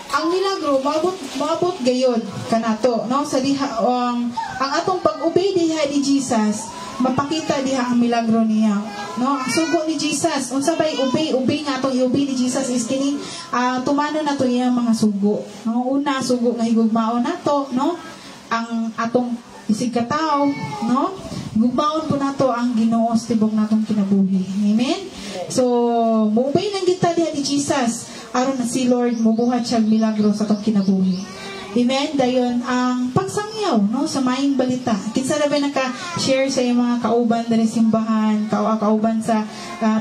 ang milagro, maabot gayon kanato, no? Sa diha, ang atong pag-obey diha ni Jesus, mapakita diha ang milagro niya. No? Ang sugo ni Jesus, unsa bay obey nga atong i-obey ni Jesus is kini, tumano na to iyang mga sugo. No? Una, sugo nga higugmao nato, no? Ang atong isig kataw, no? Gugmaon po nato ang Ginoo sa tibok natong kinabuhi. Amen? So, muobey lang kita diha ni Jesus aron na si Lord mubuhat siya milagro sa atong kinabuhi. Amen? Dayon ang pagsangyaw, no, sa maayong balita. Kinsa ra ba naka-share sa iyong mga kauban diri simbahan, kauban sa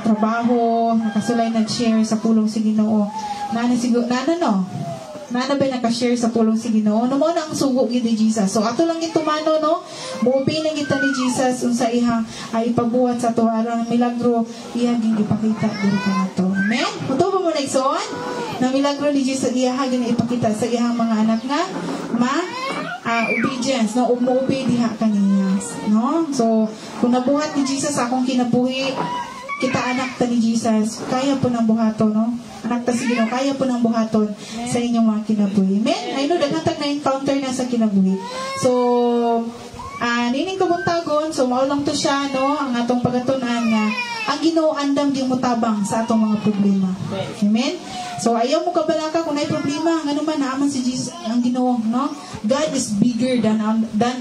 trabaho, nakasulay nag-share sa pulong si Ginoo. Nana ba naka-share sa pulong si Ginoo? No mo na ang sugo gid ni Jesus. So ato lang itumano, no? Muobey lang kita ni Jesus unsa ihang ay ipabuhat sa ato aron milagro iyang gipakita diri kanato. Amen. Muto ba mo na igsoon? Na milagro ni Jesus iyang ipakita sa iyang mga anak nga obedience, no? Umuobey diha kaniya, no? So kung nabuhat ni Jesus akong kinabuhi, kita anak ta ni Jesus, kaya po ng buhaton, no? Anak ta si Ginoo, kaya po ng buhaton sa inyong mga kinabuhi. Amen? I know, dagatag na encounter na sa kinabuhi. So, nining kabuntagon, so mao lang to siya, no? Ang atong pagatunan nga, ang Ginoo andam gyud mutabang sa atong mga problema. Amen? So, ayaw mo kabalaka kung may problema, ano man, naaman si Jesus, ang Ginoo, no? God is bigger than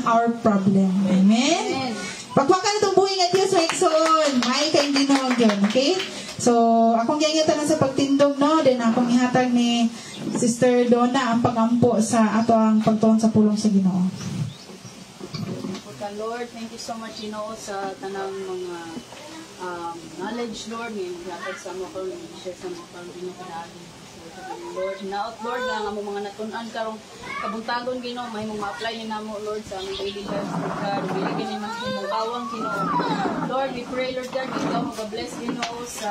our problem. Amen? Pagpakan itong buhay nga Diyos, may iksoon. May kayong Ginoo yun. Okay? So, akong giyangita na sa pagtindog, no? Then, akong ihatag ni Sister Donna ang pagampo sa ato ang pagtuon sa pulong sa Ginoo. Lord, thank you so much, Ginoo, sa tanang mga knowledge, Lord. Ngayon, lapag sa mo ko, share sa mo ko, Ginoo, kadagin. Lord, hinaot, Lord, nga ang mga natunan karong kabuntagon, Ginoo, may mga ma-apply ni namo, Lord, sa aming daily life, Lord God, biligin ni mas mong Ginoo. Lord, we pray, Lord God, ikaw mag-bless, Ginoo, sa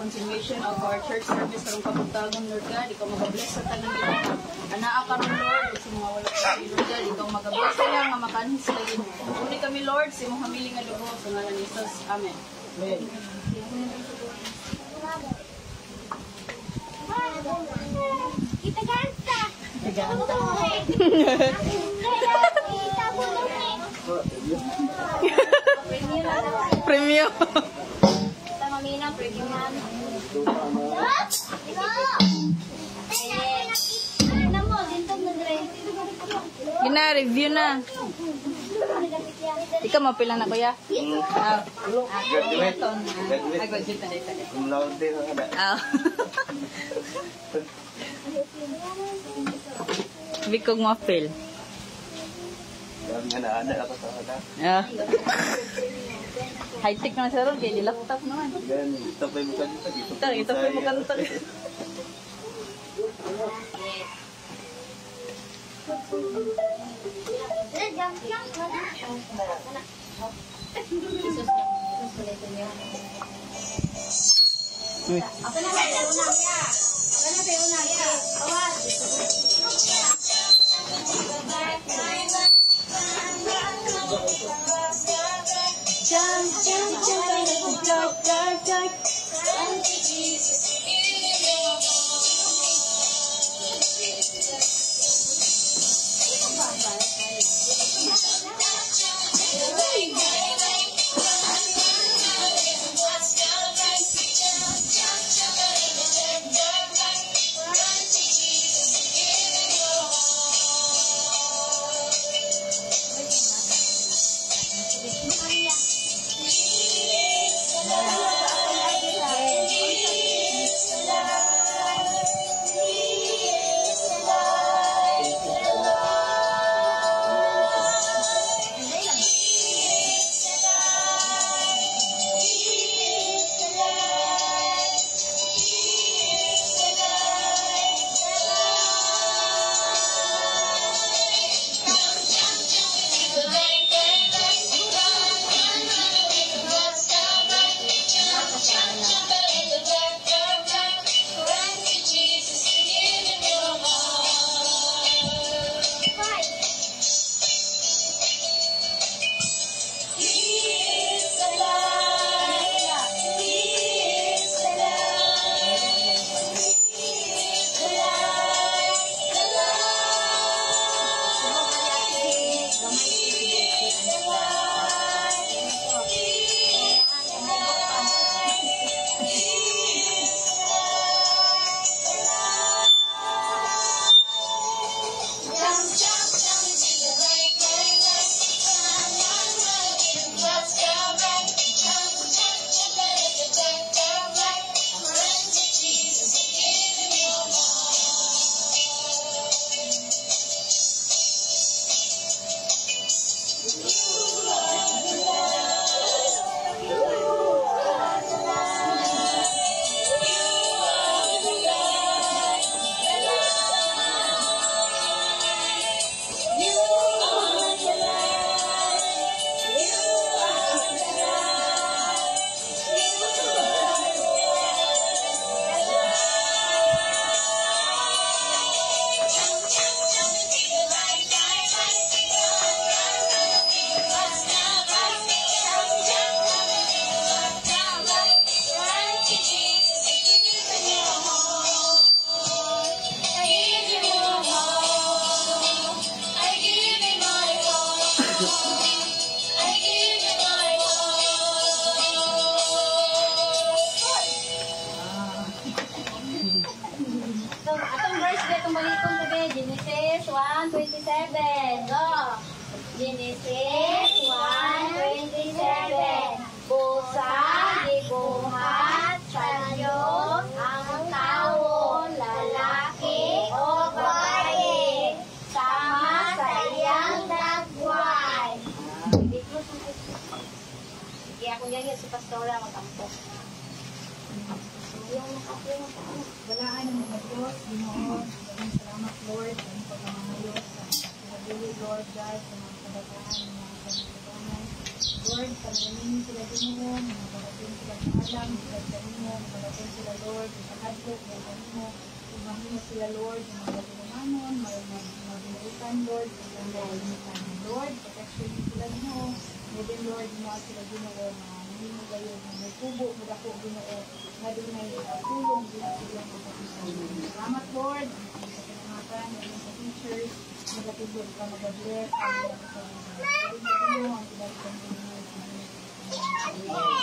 continuation of our church service karong kabuntagon, Lord God, ikaw mag-bless sa tanan, Ginoo. Anaa karon, Lord, sa mga wala sa Lord God, ikaw mag-bless sila, nga makanhin sila, Ginoo. Uni kami, Lord, sa imong hamiling nga dugo, sa ngalan ni Jesus. Amen. Amen. Kita ganta. Premium. Kita mamina premium. Namo dintog na dire. Gina-review na. Ikaw mapila na, kuya? Graduate. Ay, graduate na dito. Cum laude na kada. Bikog mapil. Dami nga naana ako sa kada. High-tech naman sa ron, kaya laptop naman. Gan, ito pa yung mukha dito. Ito pa yung mukha dito. Ako na tayo una. Ako na tayo una. Awat. Jump, jump, jump, dark, dark, dark. Run to Jesus, give him your Atong verse dito, itong baliton ko be, Genesis 1:27. Go! Genesis 1:27. Busa, gibuhat sa Diyos ang tao, lalaki o babae, sama sa iyang dagway. Sige, ako ganyan si Pastora mag-ampok. Walaan ng mga Diyos, Ginoo, maraming salamat Lord, sa mga pagmamahayos, sa pinabili Lord God, sa mga kabataan, sa mga pagmamahayos. Lord, pagmamahayos sila Ginoo, mga pagmamahayos sila sa alam, sila sa Ginoo, mga pagmamahayos sila Lord, sa hadlok, sila sa Ginoo, pagmamahayos sila Lord, sa mga pagmamanon, mga binutan Lord, sa mga binutan Lord, protection sila Ginoo, maybe Lord, mga sila Ginoo, hindi mo kayo may kubo, madako Ginoo, na din may tulong din sila sa pagkakas. Salamat Lord, sa pinangapan, sa teachers, magatubod ka, mag-bless, ang mga kasama. Ang ilang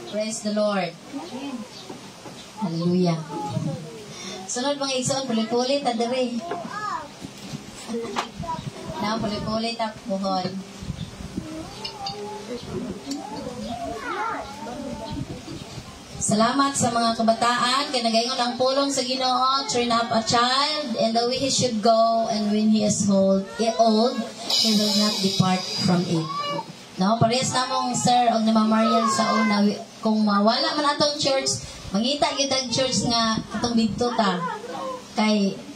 Praise the Lord. Hallelujah. Sunod mga igsoon, pulit-pulit ta diri. Na pulit-pulit ta buhon. Salamat sa mga kabataan kay nagaingon ang pulong sa Ginoo, train up a child and the way he should go, and when he is old, he will not depart from it. No, parehas namong sir og ni Ma'am Marian sa una, kung mawala man atong church, mangita gyud ang church nga atong didto ta.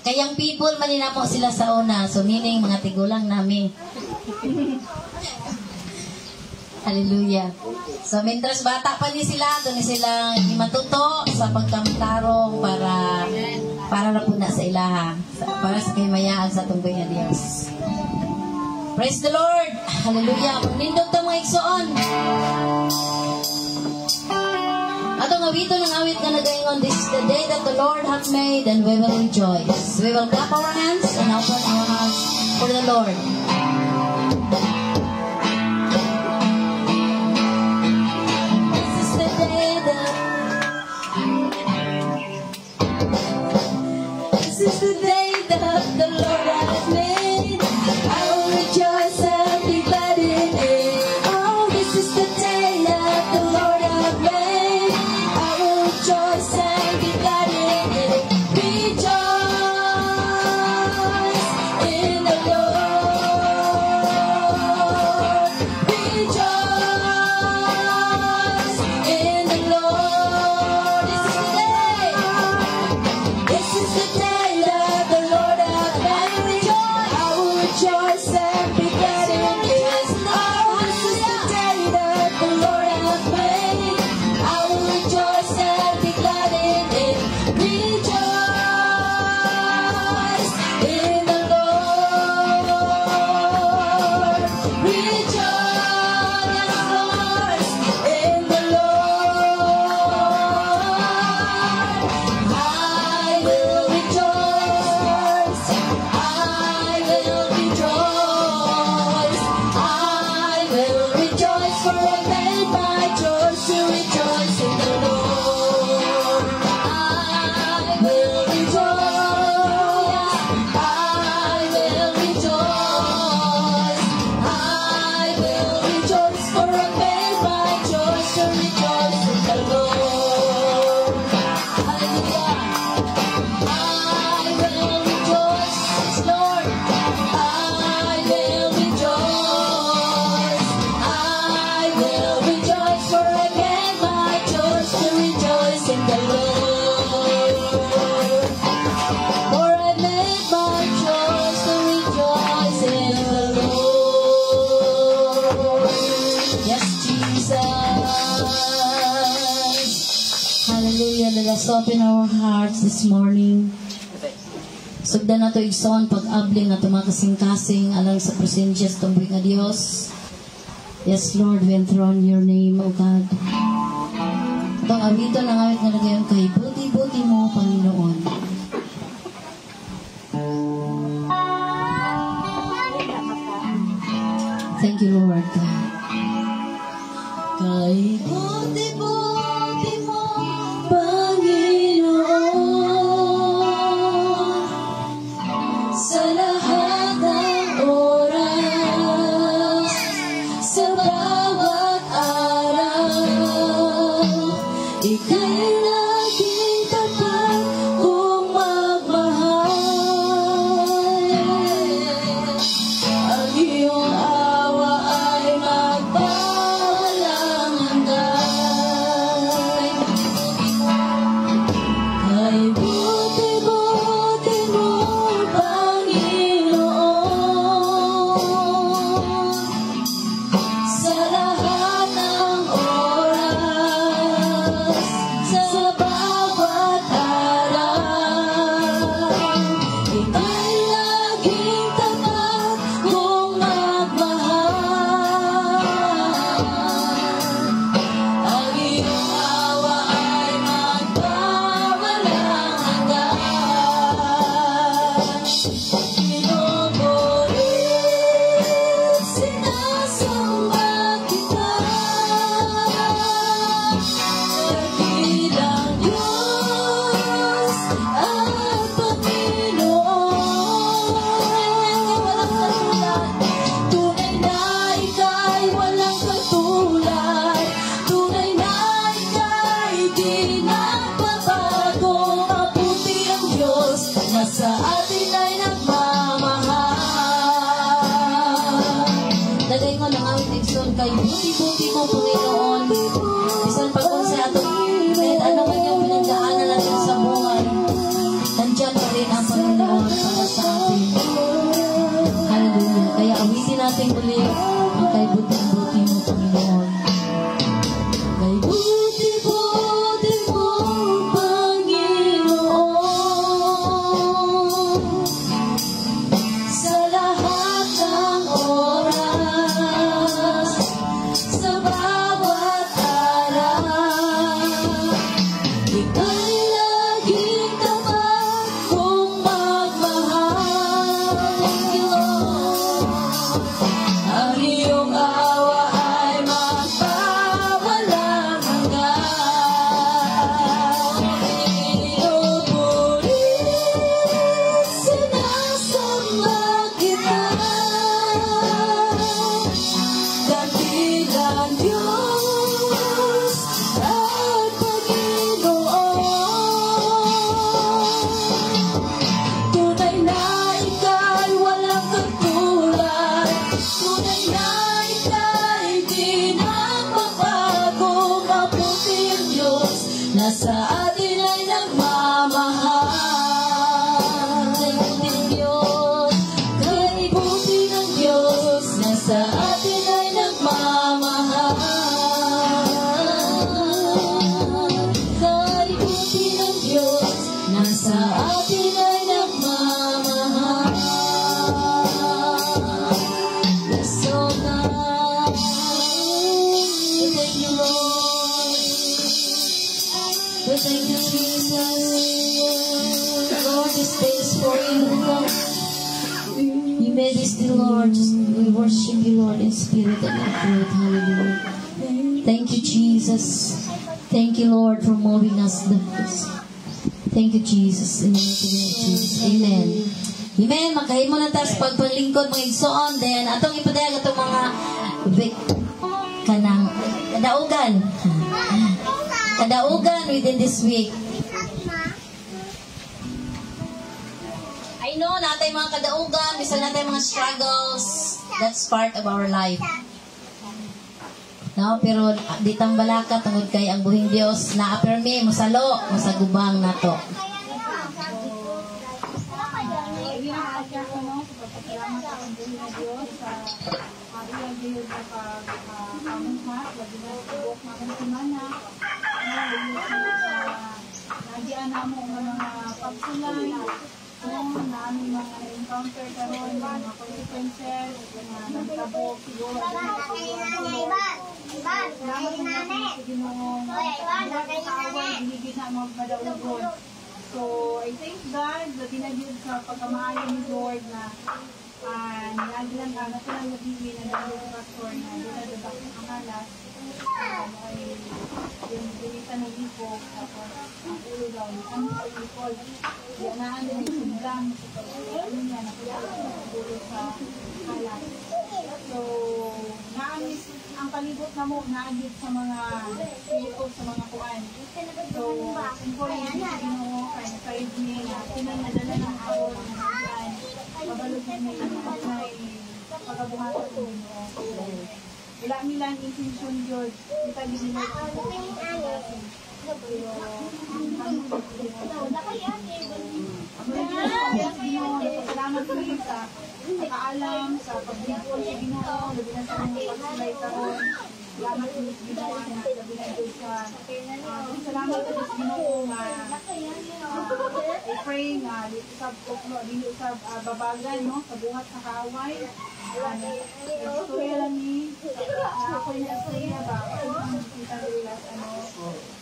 Kayang people man ninamo sila sa una, so meaning mga tigulang nami. Hallelujah. So, mientras bata pa ni sila, doon ni silang matuto sa pagkamtarong para na po na sa ilaha. Para sa kay mayaan sa tunggoy nga Diyos. Praise the Lord! Hallelujah! Nindog ta mga igsoon. Atong awito ng awit nga nagaingon, this is the day that the Lord hath made, and we will rejoice. We will clap our hands and open our hearts for the Lord. This is the day that the Lord has made. I will rejoice and be glad in it. Oh, this is the day that the Lord has made. I will rejoice and be glad in it. Rejoice in the Lord. Rejoice in the Lord. This is the day. Let us open our hearts this morning. Sugdan na ito igsoon pag-abli na ito mga kasing-kasing alang sa presensya sa tumboy nga Diyos. Yes, Lord, we enthrone your name, O God. Itong awito ng awit nga nagayon kay buti-buti mo, Panginoon. Thank you, Lord God. Kay buti-buti mo, Panginoon, sa lahat ng oras, sa bawat araw, ika'y laging tapat kung magmahal. Ang iyong awa ay magpawalang hanggan. Kay buti-buti mo, Panginoon, sa lahat ng oras, di nagbabago, mabuti ang Diyos na sa atin ay nagmamahal. Dagay mo ng aming tekston kay buti-buti mo, Panginoon. Bisan pag kung sa atong ano man yung pinagdaanan natin sa buhay, nandiyan pa rin ang Panginoon para sa atin. Hallelujah. Kaya awitin natin muli ang kay buti-buti mo, Panginoon. Kay buti-buti mo, Panginoon, sa lahat ng oras, sa bawat araw, ika'y laging tapat kong magmahal. Thank you, Lord. Ang iyong awa ay magpawalang hanggan. Inuulit, sinasamba kita, dakilang Diyos at Panginoon. Tunay na ika'y walang katulad, tunay na ika'y di nagbabago, mabuti ang Diyos na sa atin ay nagmamahal. Kay buti ng Diyos, kay buti ng Diyos na sa atin ay nagmamahal. Kay buti ng Diyos na sa atin ay nagmamahal. Yes, oh God. We thank you, Lord. We thank you, Jesus. Lord, this day is for you, Lord. We made this day, Lord. We worship you, Lord, in spirit and in truth. Hallelujah. Thank you, Jesus. Thank you, Lord, for moving us. Thank you, Jesus. In the mighty name of Jesus. Amen. Amen. Magkahimo na tayo sa pagpanglingkod, mga igsoon. Then, atong ipadayag atong mga kadaugan. Kadaugan within this week. I know natin mga kadaugan, bisa natin mga struggles. That's part of our life. No, pero di tambalaka tungod kay ang buhing Dios na apirmi musalo masagubang nato. Namin mga encounter karon mga consequences, nagtabok siguro so I thank God na dinagid sa pagkamaayo ni Lord na nilagilan ka na silang nabili na dahil sa pastor na dinadabak ang alas ay yung dinita ng ipog tapos ang ulo daw ang ipog yanaan din yung sundang ano niya nakapagpulo sa alas. So naamis ang palibot na mo naagit sa mga ipog sa mga kuwan. So simple yan yung side me na pinanadala ng awol ng kuwan pabalog na yung pagkabuhatan ko wala nilang intention George kita ginilog salamat ko sa kaalam sa pagbigol sa Ginoo labi sa mga pagsulay karon salamat ko sa Ginoo na labi sa salamat ko sa Ginoo nga I pray nga dili usab babagan no sa buhat sa kaaway istorya lang ni ako yung istorya ba kung kita nila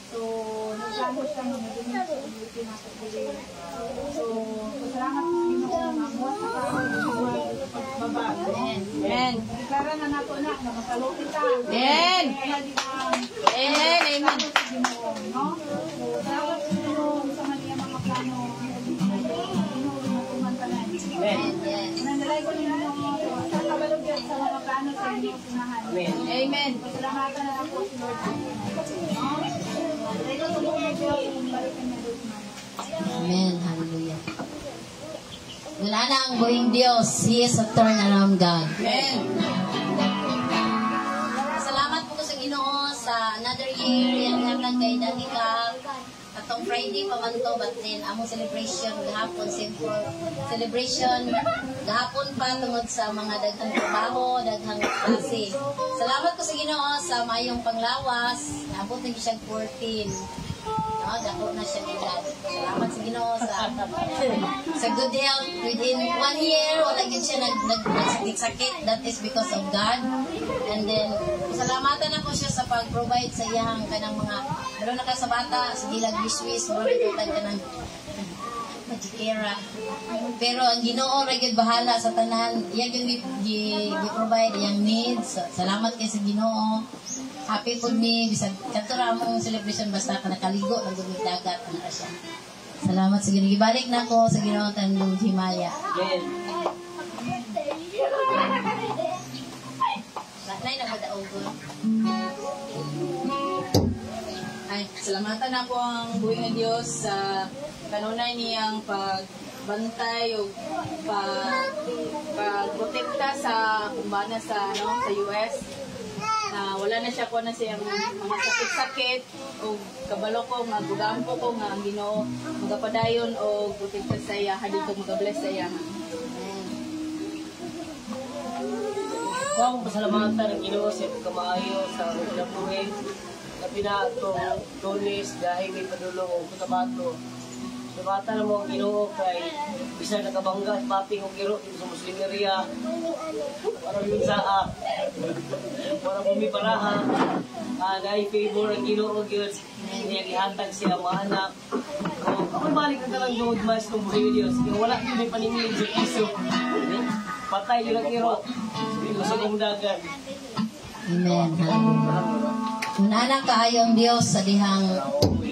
so nagplano siya ng naging pinakapili so salamat sa Ginoo nga buhat sa kaaway babagan amen deklara na nato na makasalo kita amen amen amen no so salamat sa Ginoo sa mga plano Ginoo na tumantanan amen nanalay ko nila sa mga plano sa inyong sinahan. Amen. Pasalamatan na ako si Lord. Anang buhing Dios, He is a turnaround God. Amen. Salamat po ko sa Ginoo sa another year. Yan nga lang kay Danica. Atong Friday pa man to, but then among celebration gahapon, simple celebration gahapon pa tungod sa mga daghang trabaho, daghang klase. Salamat ko sa Ginoo sa mayong panglawas. Naabot na siya 14. No, dako na siya edad. Salamat sa Ginoo sa good health within 1 year. Wala gid siya nagsakit-sakit. That is because of God. And then salamatan ako siya sa pag-provide sa iyang kanang mga meron na ka sa bata, sa gilag wiswis, mo rin tutag ka ng magikera. Pero ang Ginoo ra gyud bahala sa tanan. Iya gyud gi-provide iyang needs. Salamat kay sa Ginoo. Happy po mi bisag katura mong celebration basta ka nakaligo ng gumit dagat na siya. Salamat sa Ginoo. Gibalik na ko sa Ginoo tanong himaya. Amen. Nay na madaog. Ay, salamatan na po ang buhay ng Diyos sa kanunay niyang pagbantay o pagprotekta sa kumbana sa US. Na wala na siya ko na siyang mga sakit-sakit o kabalo ko, magugampo ko nga ang Ginoo magapadayon o protekta sa iya, hadid ko magabless sa iya. Kuha mong pasalamatan ng Ginoo sa kamaayo sa ilang buhay. Labi na itong Lunes dahil may padulong o kutabato. Sabata na mo ang Ginoo kay bisa nakabangga at maping o kiro sa Muslimeria. Para yung saa. Para pumiparaha. Dahil favor ang Ginoo Diyos. Niya gihatag siya mga anak. Ako balik na talang doon mas ng buhay Diyos. Kaya wala din may paningin sa piso. Patay yun ang kiro. Dito sa kumdagan. Amen. Unana kaayo ang Dios sa dihang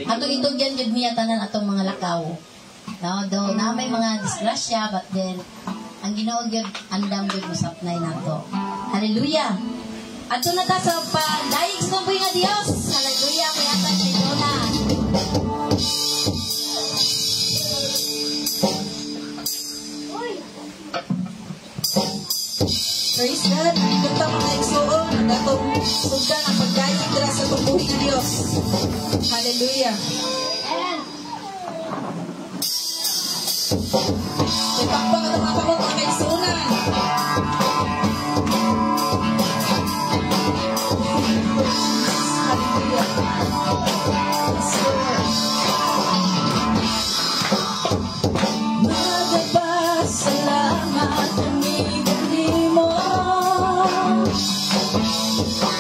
atong itugyan jud niya tanan atong mga lakaw. Do na may mga disgrasya but then ang Ginoo gyud andam gyud usapnay nato. Hallelujah. Adto na ta sa padaig sa buhay nga Dios. Hallelujah kay atan kay Dona. Praise God. Ito mga igsoon. Natong sugdan ang pagkain dira sa tubuhing Dios. Hallelujah. Ipakpang ang mga kamot mga igsunan. Hallelujah. Magpasalamat kami mo,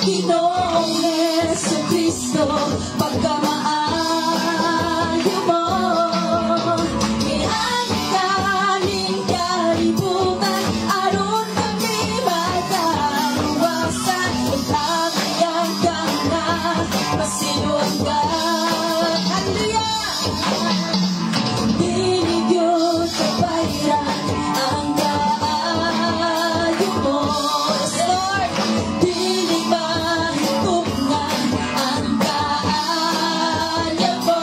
Ginoong Jesucristo, pagkamaayo mo. Iyan kaming kalibutan, aron kami magkaluwasan. Itabihan ka na, masinunggan. Hallelujah! Dinigyo kabayan ang kaayo mo. Lord, dinig mahigugnan ang kaayo mo.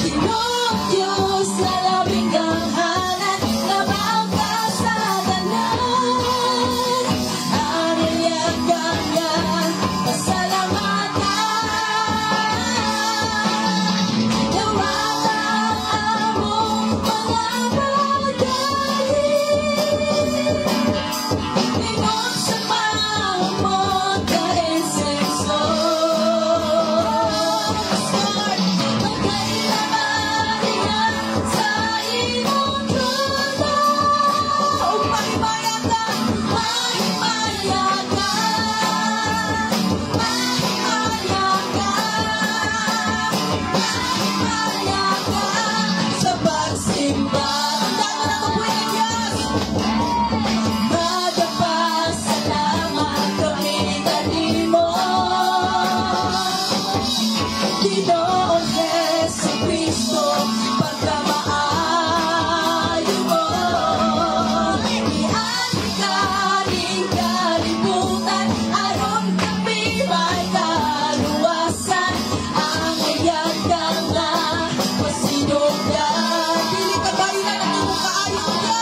Ginoong Diyos na labing kanghanan, nabangka sa tanan. Ariyan ganyan, pasalamatan. Nawatang among mga pagkain. Ingon sa maumot ka insenso. Lord, magkailaman niya sa imong trono. Mahimaya ka, mahimaya ka, mahimaya ka, mahimaya ka sa pagsimba. Ang dami na kabuhay ng Diyos. Magpasalamat kami kanimo, Ginoong Jesucristo, pagkamaayo mo. Iyan kaming kalibutan, aron kami may kaluwasan. Ang iyan ka nga masinugdan. Dili ka ba rin ang imong kaayo, Diyos?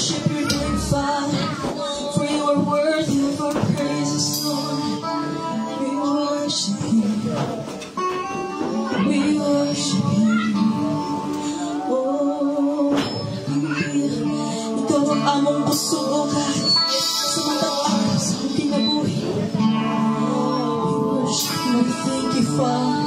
worship your name, Father, for you are worthy of our praises, Lord. We worship you. We worship you. Oh, ikaw ang among puso, O God, sa matang araw sa among kinabuhi. We worship you. Thank you, Father.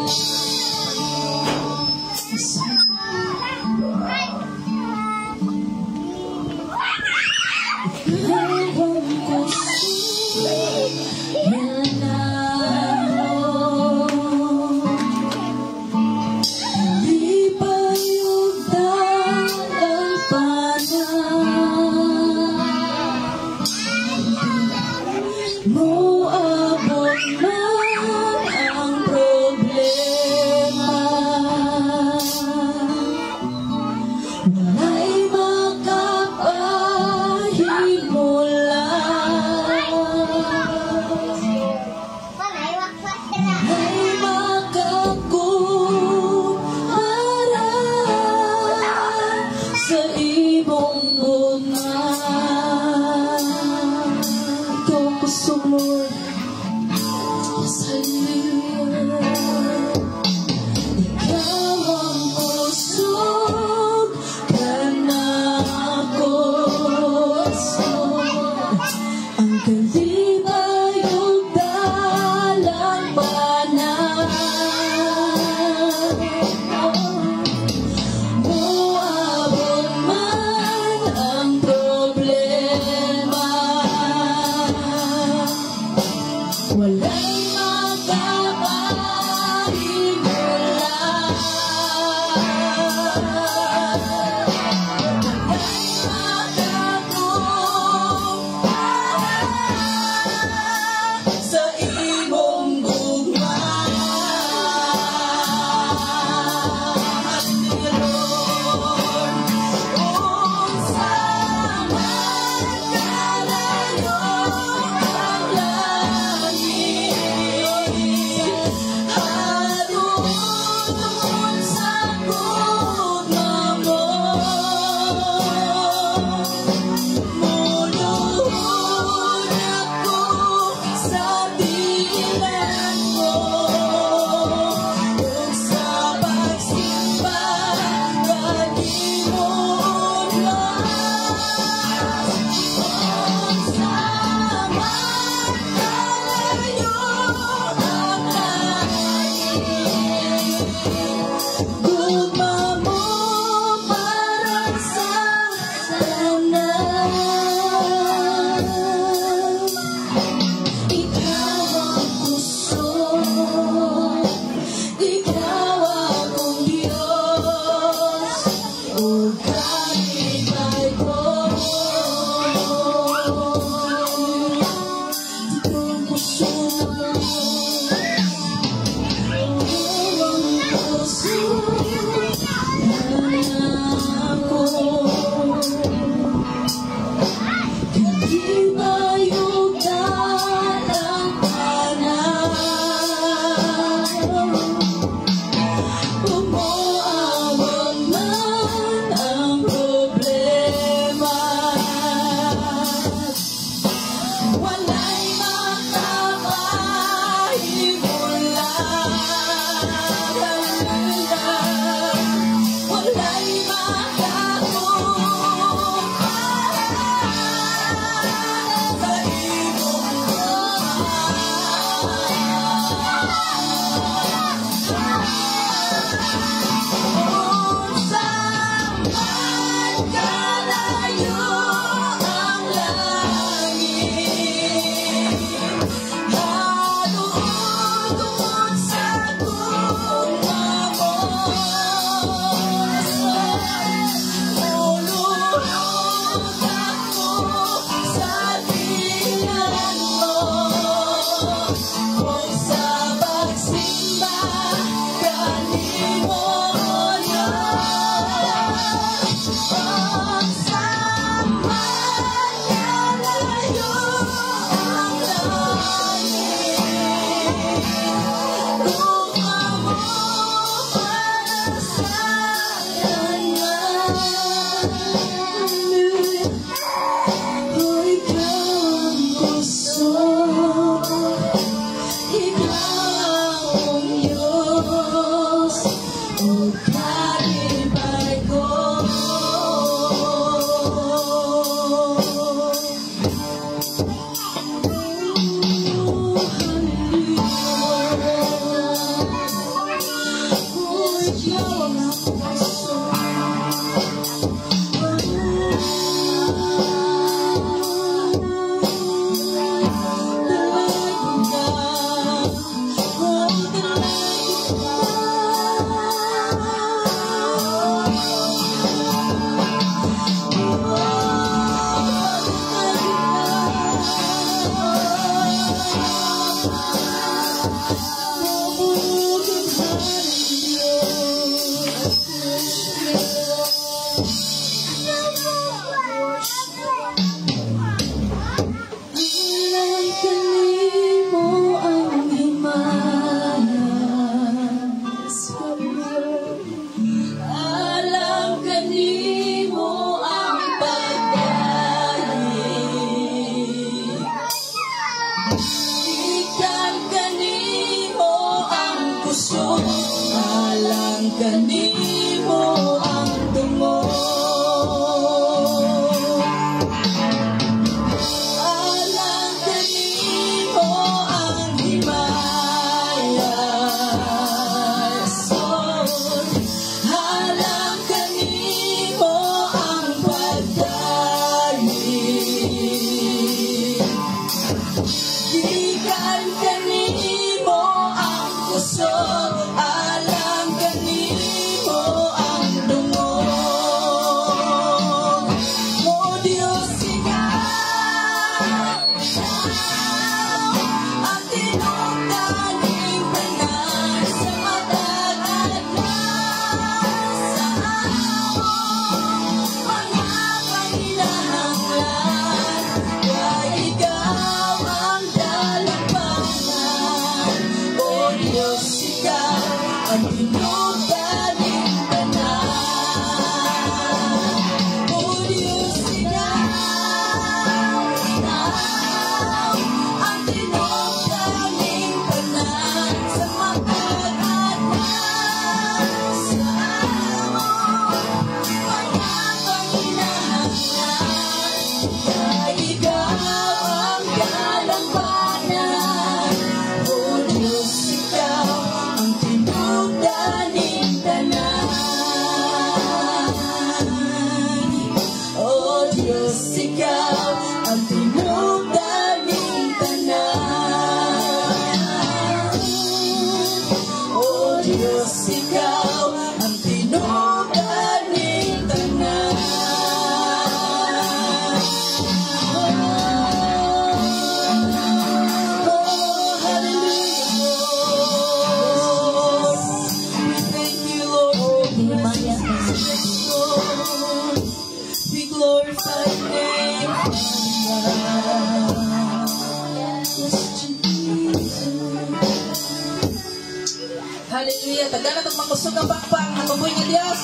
Hallelujah. Tagala itong makusog ang bakbang ng pambuhay ng Diyos.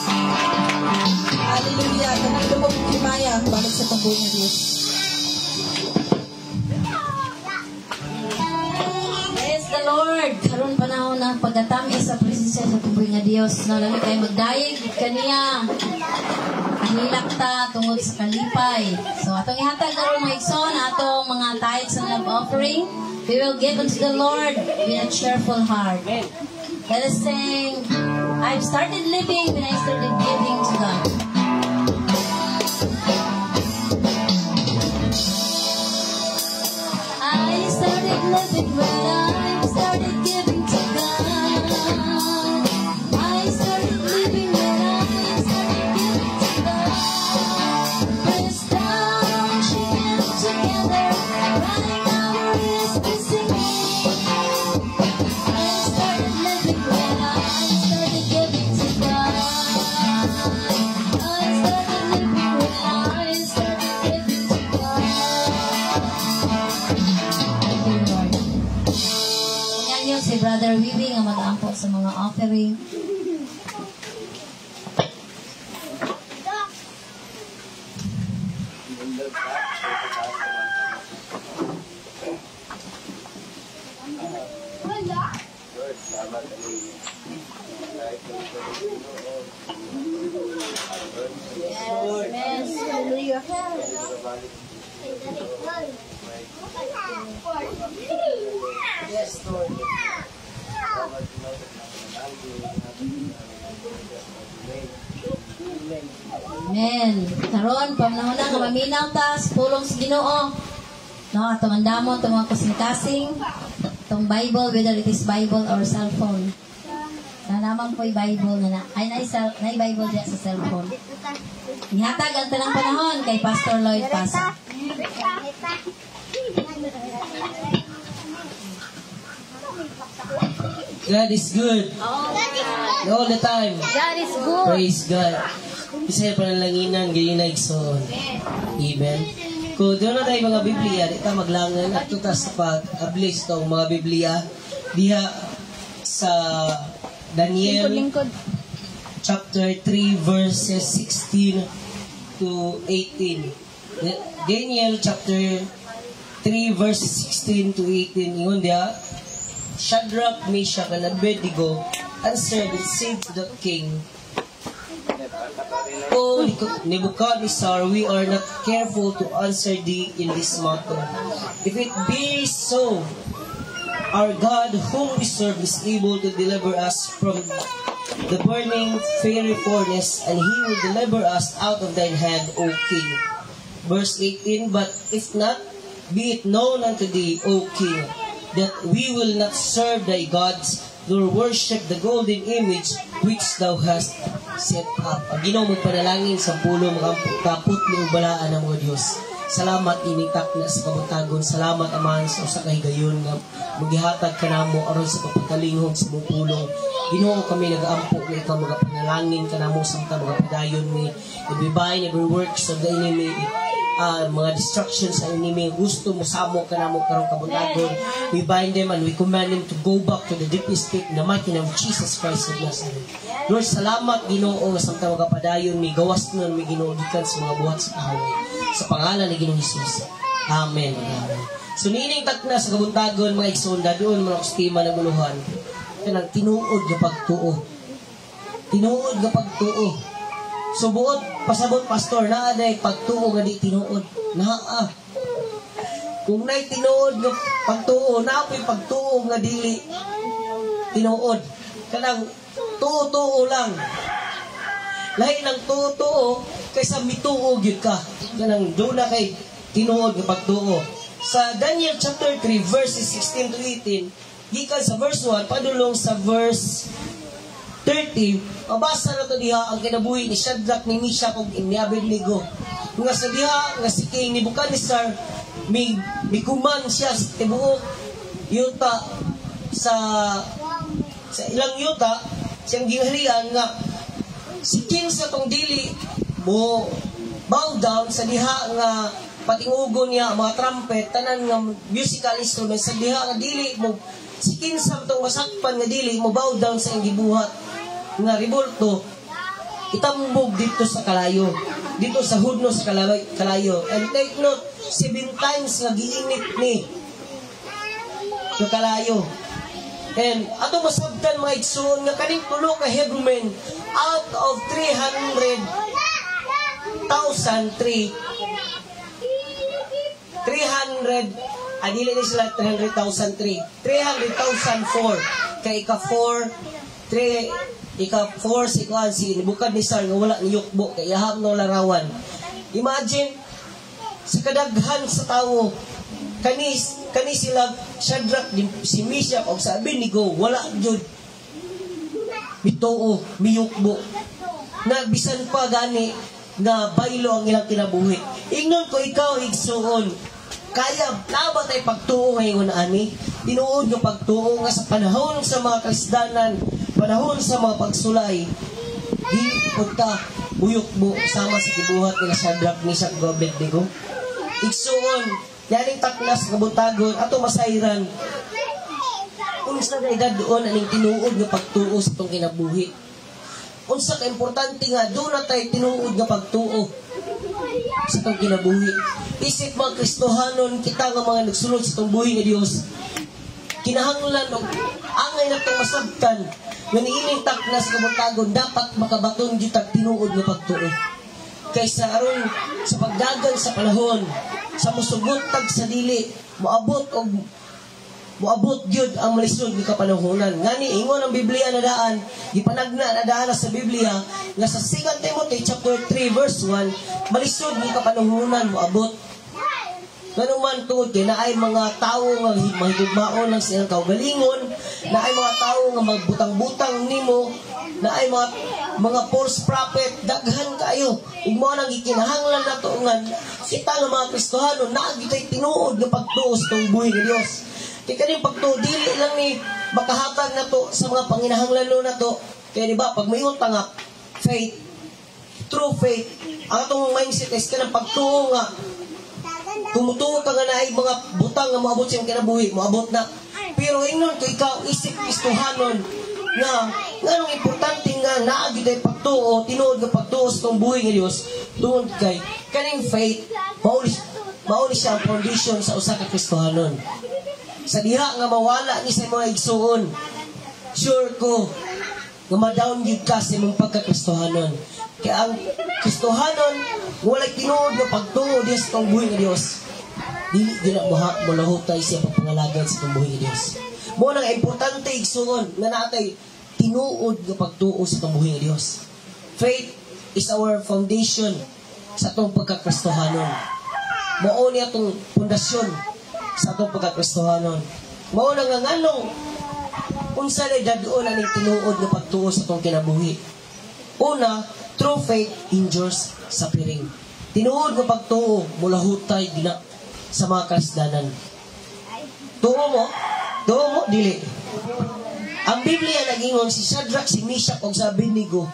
Hallelujah. Tagala itong kimaya. Balik sa pambuhay ng Diyos. Praise the Lord. Karon panahon ng pagkatami sa presensya sa pambuhay ng Diyos. No, lalo kayo magdayeg kaniya. Kahilak ta tungod sa kalipay. So atong ihatag karon mga igsoon atong mga tithes and love offering. We will give unto the Lord with a cheerful heart. Let us sing, I've started living when I started giving to God. I started living when I started giving to God. I started living when I started giving to God. Press down, shaking together, running our race, missing me. I started living when I started giving to God. I started living when I started giving to God. Thank you, Lord. Yan yung si Brother Wiwi ang mag-ampok sa mga offering. Yes, hallelujah. Yes, Lord. Amen. Karon pamanahon na nga maminaw ta sa pulong sa Ginoo. No, atong andamo atong mga kasing-kasing, atong Bible, whether it is Bible or cellphone. Na naman po'y Bible na ay na Bible diya sa cellphone. Ihatag ang tanang panahon kay Pastor Lloyd Pasa. God is good. All the time. God is good. Praise God. Isa panalanginan, ganyan na igsoon. Amen. Kung doon na tayo mga Biblia, di ta maglangan at ito sa pag-ablis itong mga Biblia diha sa Daniel chapter 3 verses 16 to 18. Daniel chapter 3 verses 16 to 18. Ingon dia, Shadrach, Meshach, and Abednego answered and said to the king, O Nebuchadnezzar, we are not careful to answer thee in this matter. If it be so, our God whom we serve is able to deliver us from the burning fiery furnace, and he will deliver us out of thine hand, O king. Verse 18, But if not, be it known unto thee, O king, that we will not serve thy gods, nor worship the golden image which thou hast set up. Ang Ginoo magpanalangin sa pulo kaput ni ubalaan ng mga Diyos. Salamat initak na sa kabutagon. Salamat amahan sa usa ka higayon nga maghihatag kanamo aron sa pagpatalingog sa mong pulong. Ginoo kami nagaampo na ikaw magapanalangin kanamo samtang mga padayon ni every bind, every works of the enemy, mga distractions sa enemy, gusto mo samo kanamo karong kabutagon. We bind them and we command them to go back to the deepest pit in the mighty name of Jesus Christ of Nazareth. Lord, salamat Ginoo nga samtang magapadayon mi gawas nun mi Ginoo gikan sa mga buhat sa kahawa. Sa pangalan ni Ginoong Hesus. Amen. Amen. So nining takna sa kabuntagon mga igsunda doon mga kustima na guluhan. Kanang tinuod nga pagtuo. Tinuod nga pagtuo. So buot pasabot pastor naa day pagtuo nga di tinuod. Naa. Kung nay tinuod nga pagtuo, naa po'y pagtuo nga dili tinuod. Kanang tuo-tuo lang. Lahi ng tuo-tuo kaysa mituo gyud ka. Kanang do na kay tinuod nga pagtuo. Sa Daniel chapter 3 verses 16 to 18, gikan sa verse 1 padulong sa verse 30, mabasa na to diha ang kinabuhi ni Shadrach, ni Meshach ug ni Abednego. Nga sa diha nga si King Nebuchadnezzar mikuman siya sa tibuok yuta sa ilang yuta siyang gingharian nga si King sa tong dili mo bow down sa diha nga patingugon niya mga trumpet tanan nga musical instrument sa diha nga dili mo si King sa tong masakpan nga dili mo bow down sa iyang gibuhat nga revolto itambog dito sa kalayo dito sa hudno sa kalayo and take note 7 times nga giinit ni yung kalayo. And ato masabtan mga igsoon nga kaning tulo ka Hebrew men out of 300,000 adili ni sila 300,000 300,004 kay ika-4 si Nebuchadnezzar nga wala ni yukbo kay aham no larawan. Imagine sa kadaghan sa tawo kani sila Shadrach, si Meshach o sa Abednego wala jud mituo miyukbo na bisan pa gani nga baylo ang ilang kinabuhi. Ingnon ko ikaw igsuon kaya tama tay pagtuo ngayon ani tinuod yung pagtuo nga sa panahon sa mga kalisdanan, panahon sa mga pagsulay di punta buyukbo sama sa kibuhat nila Shadrach, Meshach ug Abednego. Igsuon yaning taknas kabutagon ato masayran unsa na edad doon aning tinuod nga pagtuo sa itong kinabuhi. Unsa ka importante nga doon na tayo tinuod nga pagtuo sa itong kinabuhi. Isip mga Kristohanon kita nga mga nagsulod sa itong buhi nga Diyos kinahanglan og angay na itong masabtan nga niining taknas kabutagon dapat makabaton dito tinuod nga pagtuo kaysa aron sa pagdagan sa panahon sa musugot tag sa dili moabot gyud ang malisod ni kapanahonan ngani ingon ang Biblia na daan gipanagna na daan sa Biblia nga sa 2 Timothy chapter 3 verse 1 malisod ni kapanahonan moabot ganuman tuod kay naay mga tawo nga mahigugmaon lang sa ilang kaugalingon naay mga tawo nga magbutang-butang nimo naay mga false prophet daghan kayo ug mao nang gikinahanglan nato nga kita nga mga Kristohano naagitay tinuod nga pagtuo sa tong buhi ni Dios kay kaning pagtuo dili lang ni makahatag na to sa mga panginahanglan na to. Kaya di ba, pag may utang nga, faith, true faith, ang atong mindset is kanang pagtuo nga, tumutuo ka nga na ay mga butang nga maabot siyang kinabuhi, maabot na. Pero ingnon ko ikaw, isip Kristohanon, nga anong importante nga naagi tayo pagtuo, tinuod nga pagtuo sa itong buhay ng Diyos, tungod kay kaning faith, mauli siya ang foundation sa usa ka Kristohanon. Sa diha nga mawala ni sa mga igsuon, sure ko nga ma-down yun ka sa imong pagka-Kristohanon. Kaya ang Kristohanon, walay tinuod nga pagtuo diya sa itong buhay ng Diyos, di na malahutay siya pagpangalagad sa itong buhay ng Diyos. Mo nang importante igsuon nga natay tinuod nga pagtuo sa itong buhay ng Diyos. Faith is our foundation sa itong pagka-Kristohanon. Mao niya itong pundasyon sa itong pagka-Kristohanon. Mao nang nga nganong unsa na dadoon ang tinuod nga pagtuo sa itong kinabuhi. Una, true faith endures suffering. Tinuod nga pagtuo mula hutay gina sa mga kasdanan. Tuo mo, dili. Ang Biblia nagingon si Shadrach, si Meshach, o sa Abednego,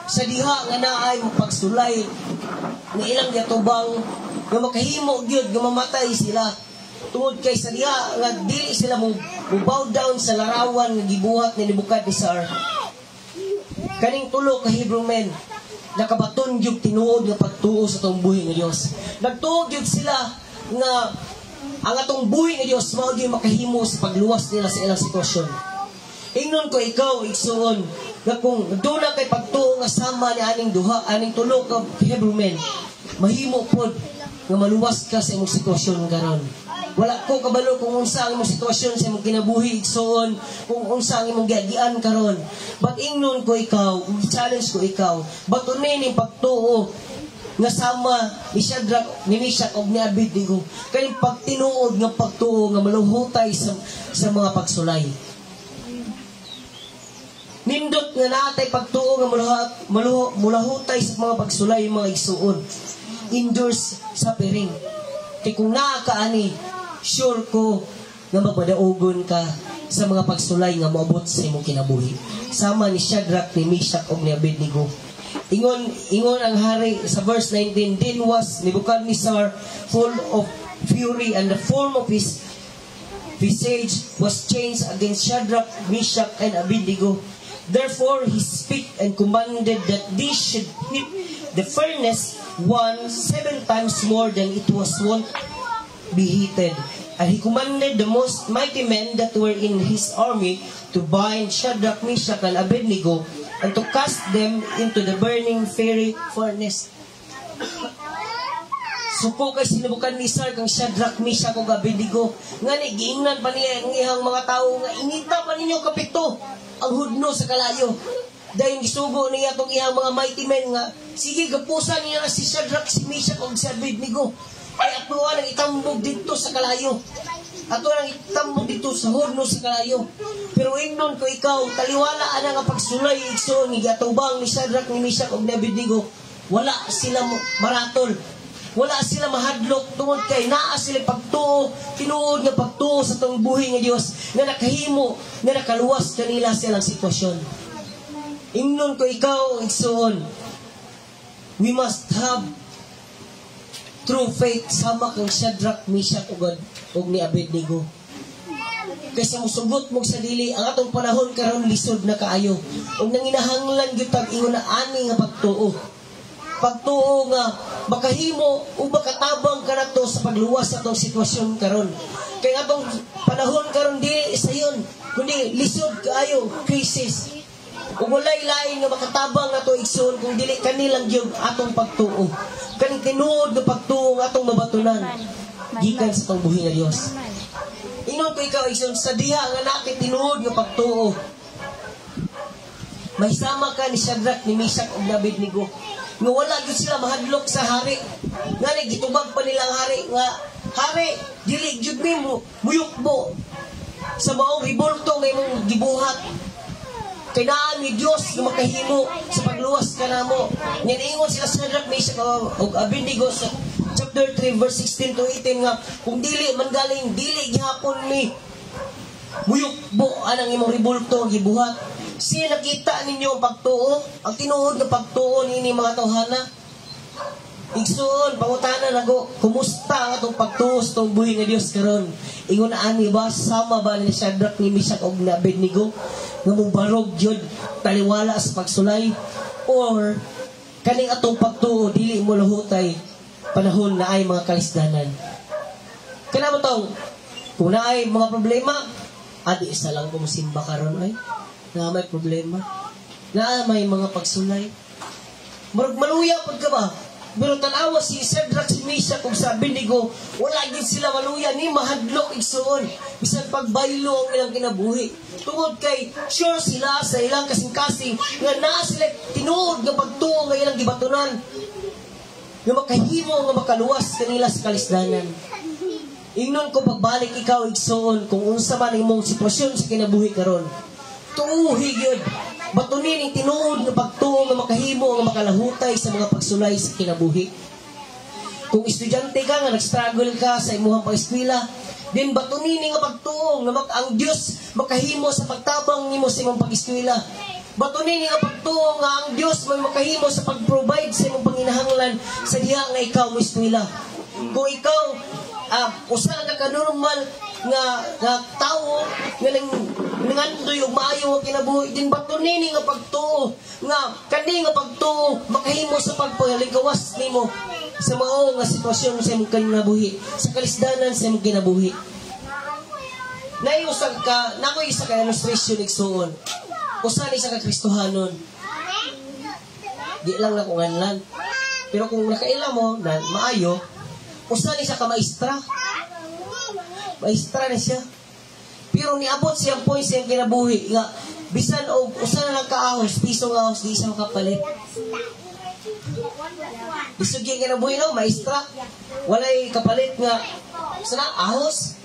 sa diha nga naay pagsulay nga ilang yatubang nga makahimo gyud nga mamatay sila. Tungod kay sa diha nga dili sila mo bow down sa larawan nga gibuhat ni Nebuchadnezzar. Kaning tulo ka Hebrew men nakabaton gyud tinuod nga pagtuo sa tong buhi nga Dios. Nagtuo gyud sila nga ang atong buhi nga Dios mao gyud makahimo sa pagluwas nila sa ilang sitwasyon. Ingnon ko ikaw igsuon nga kung duna kay pagtuo nga sama ni aning duha, aning tulo ka Hebrew men, mahimo pod nga maluwas ka sa imong sitwasyon karon. Wala ko kabalo kung unsa ang imong sitwasyon sa imong kinabuhi igsuon, kung unsa ang imong giagian karon. But ingnon ko ikaw, i-challenge ko ikaw, batunin ning pagtuo nga sama ni Shadrach, ni Meshach ug ni Abednego. Kay pagtinuod nga pagtuo nga maluhutay sa mga pagsulay. Nindot nga natay pagtuo nga mulahutay sa mga pagsulay mga igsuon. Endures suffering. Kaya kung nakakaani, sure ko nga mapadaugon ka sa mga pagsulay nga maabot sa imong kinabuhi. Sama ni Shadrach, ni Meshach ug ni Abednego. Ingon ang hari sa verse 19, then was Nebuchadnezzar full of fury, and the form of his visage was changed against Shadrach, Meshach, and Abednego. Therefore he spake and commanded that they should heat the furnace 7 times more than it was wont be heated. And he commanded the most mighty men that were in his army to bind Shadrach, Meshach, and Abednego, and to cast them into the burning fiery furnace. Suko kay Nebuchadnezzar kang Shadrach, Meshach, ug Abednego, nga giingnan pa niya ang ihang mga tao nga inita pa ninyo kapito ang hudno sa kalayo. Dahil gisugo niya itong ihang mga mighty men nga, sige, gapusan niya na si Shadrach, si Meshach, ug si Abednego. Ay ato ang itambog dito sa kalayo. Ato ang itambog dito sa hudno sa kalayo. Pero ingnon ko ikaw, taliwala ana nga pagsulay igsoon ni gatubang ni Shadrach, ni Meshach, ug ni Abednego. Wala sila maratol. Wala sila mahadlok tungod kay naa sila pagtuo, tinuod nga pagtuo sa tong buhi nga Dios nga nakahimo, nga nakaluwas kanila sa ilang sitwasyon. Ingnon ko ikaw, igsoon, we must have true faith sama kang Shadrach, Meshach, ug ni Abednego. Kaysa musugot mo sa dili, ang atong panahon karon lisod na kaayo. Ug nanginahanglan gyud tag ingon na ani nga pagtuo. Pagtuo nga makahimo o makatabang ka na to sa pagluwas sa itong sitwasyon karon. Kaya atong panahon karon di sayon, kundi lisod kaayo, crisis. Kung walay lain nga makatabang na to igsoon, kung dili kanilang gyud atong pagtuo. Kaning tinuod nga pagtuo nga atong mabatunan gikan sa itong buhi nga Dios. Ingnon ko ikaw igsoon, sa diha nga natin tinuod nga pagtuo, may sama ka ni Shadrach, ni Meshach, ug ni Abednego. Nga wala gyud sila mahadlok sa hari. Nga gitubag pa nilang hari nga, hari, dili gyud mi mo muyukbo sa maong ribulto nga imong gibuhat. Kay naa ni Dios nga makahimo sa pagluwas kanamo. Niingon sila sa Shadrach, Meshach, ug Abednego sa chapter 3 verse 16 to 18 nga kung dili man galing dili gihapon mi Buyok-bo anang imong ribulto gibuhat. Siya nakita ninyo ang pagtuo, ang tinuod nga pagtuo nini mga tawhana. Igsoon, pangutana nago, kumusta ang atong pagtuo sa itong buhi nga Diyos karon? Ingon ani ba, sama ba ni Shadrach ni Meshach og ni Abednego? Nga mong barog yun, taliwala sa pagsulay? Or, kaning atong pagtuo, dili mo lahutay, panahon na ay mga kalisdanan. Kaya mo tong, kung na ay mga problema, adi isa lang kung simba karon ay, na may problema, na may mga pagsulay. Marag maluya pag ka ba? Pero tanawa si Shadrach, si Meshach kung sa Abednego, wala din sila maluya ni mahadlok igsoon. Bisan pagbaylo ang ilang kinabuhi. Tungod kay sure sila sa ilang kasing-kasing nga naa sila tinuod nga pagtuo nga ilang gibatunan. Nga makahimo nga makaluwas kanila sa kalisdanan. Ingnon ko pagbalik ikaw igsoon kung unsa man imong sitwasyon sa kinabuhi karon. Tuuhi gyud. Batunin ang tinuod nga pagtuo nga makahimo nga makalahutay sa mga pagsulay sa kinabuhi. Kung estudyante ka nga nag-struggle ka sa imong pag-eskwela, din batunin nga pagtuo nga ang Dios makahimo sa pagtabang nimo sa imong pag-eskwela. Batunin nga pagtuo nga ang Dios may makahimo sa pag-provide sa imong panginahanglan sa diha nga ikaw mo eskwela. Kung ikaw usa lang ka normal nga tao nga nangandoy og maayo ang kinabuhi, din batunin nga pagtuo nga kani nga pagtuo makahimo sa pagpalingkawas nimo sa mao nga sitwasyon sa imong kinabuhi, sa kalisdanan sa imong kinabuhi. Naiusag ka, nakoy isa ka illustration igsuon. Usa ni sa Kristohanon. Di lang na kung anlan. Pero kung nakaila mo na maayo, usa ni sa ka maestra. Maestra na siya. Pero niabot siyang point siyang kinabuhi nga bisan og usa na lang kaahos, pisong ahos di siya makapalit. Bisog yung kinabuhi no, maestra. Walay kapalit nga sana ahos.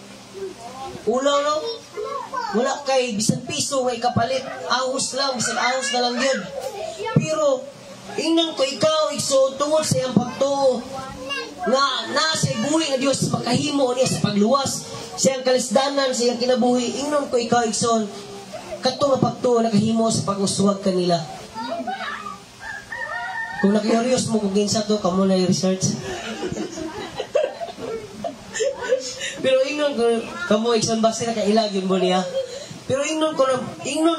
Ulaw no. Wala kay bisan piso may kapalit, ahos lang, bisan ahos na lang yun. Pero ingnan ko ikaw igsoon tungod sa iyang pagtuo nga nasa buhi nga Dios makahimo niya sa pagluwas sa iyang kalisdanan, sa iyang kinabuhi. Ingnon ko ikaw igsoon kadto nga pagtuo nakahimo sa pag-uswag kanila. Kung nakiyorios mo kung ginsa to, kamo na i-research. Pero ingnon ko kamo igsoon basta nakailagin mo niya. Pero ingnon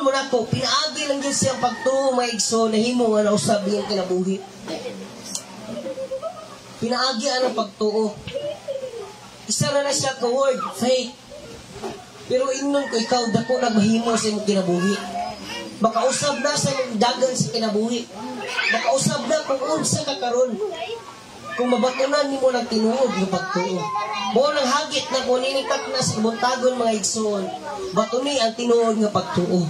mo na ko, pinaagi lang yun siyang pagtuo maigsoon nahimo nga nausab niyang kinabuhi. Pinaagi ang pagtuo. Isa na siya ka word, faith. Pero ingnon ko ikaw, dako nagmahimo sa imong kinabuhi. Makausab na sa imong dagan sa kinabuhi. Makausab na kung unsa ka karon. Kung mabatunan nimo ng tinuod ng pagtuo. Buo ng hagit na kung ninitak na sa buntagon mga igsoon, batuni ang tinuod ng pagtuo.